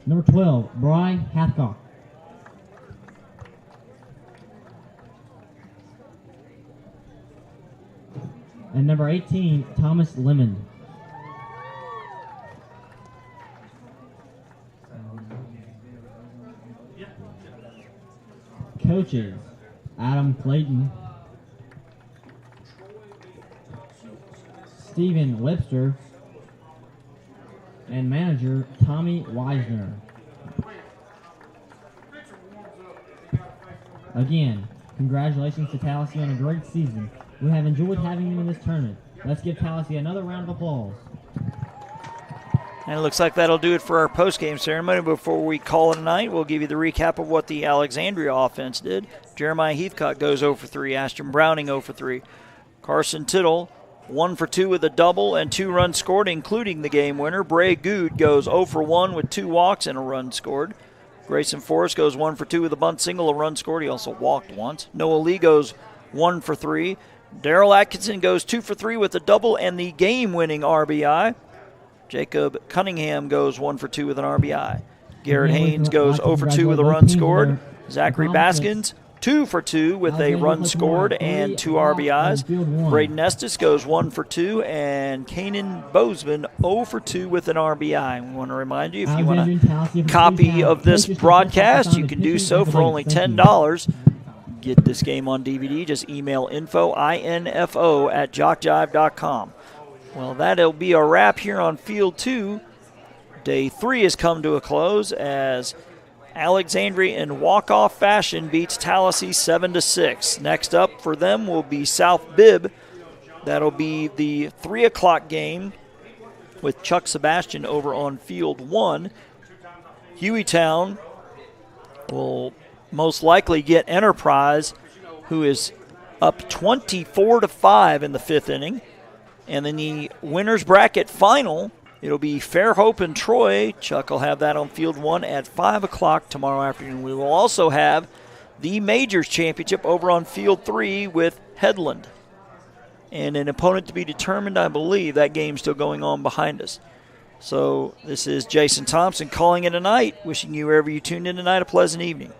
Number 12, Bry Hathcock. And number 18, Thomas Lemon. Coaches, Adam Clayton, Stephen Webster, and manager Tommy Wisner. Again, congratulations to Tallassee on a great season. We have enjoyed having them in this tournament. Let's give Tallassee another round of applause. And it looks like that'll do it for our post-game ceremony. Before we call it a night, we'll give you the recap of what the Alexandria offense did. Jeremiah Heathcock goes 0 for 3. Ashton Browning 0 for 3. Carson Tittle 1 for 2 with a double and 2 runs scored, including the game winner. Bray Good goes 0 for 1 with 2 walks and a run scored. Grayson Forrest goes 1 for 2 with a bunt single, a run scored. He also walked once. Noah Lee goes 1 for 3. Darrell Atkinson goes 2 for 3 with a double and the game-winning RBI. Jacob Cunningham goes 1 for 2 with an RBI. Garrett Haynes goes 0 for 2 with a run scored. Zachary Baskins 2 for 2 with a run scored and 2 RBIs. Braden Estes goes 1 for 2, and Kanan Bozeman 0 for 2 with an RBI. We want to remind you, if you want a copy of this broadcast, you can do so for only $10. Get this game on DVD. Just email info at jockjive.com. Well, that'll be a wrap here on Field 2. Day 3 has come to a close as Alexandria in walk-off fashion beats Tallassee 7-6. Next up for them will be South Bibb. That'll be the 3 o'clock game with Chuck Sebastian over on Field 1. Hueytown will most likely get Enterprise, who is up 24-5 in the 5th inning. And then the winner's bracket final, it'll be Fairhope and Troy. Chuck will have that on Field 1 at 5 o'clock tomorrow afternoon. We will also have the Majors Championship over on Field 3 with Headland. And an opponent to be determined, I believe. That game's still going on behind us. So this is Jason Thompson calling it a night, wishing you, wherever you tuned in tonight, a pleasant evening.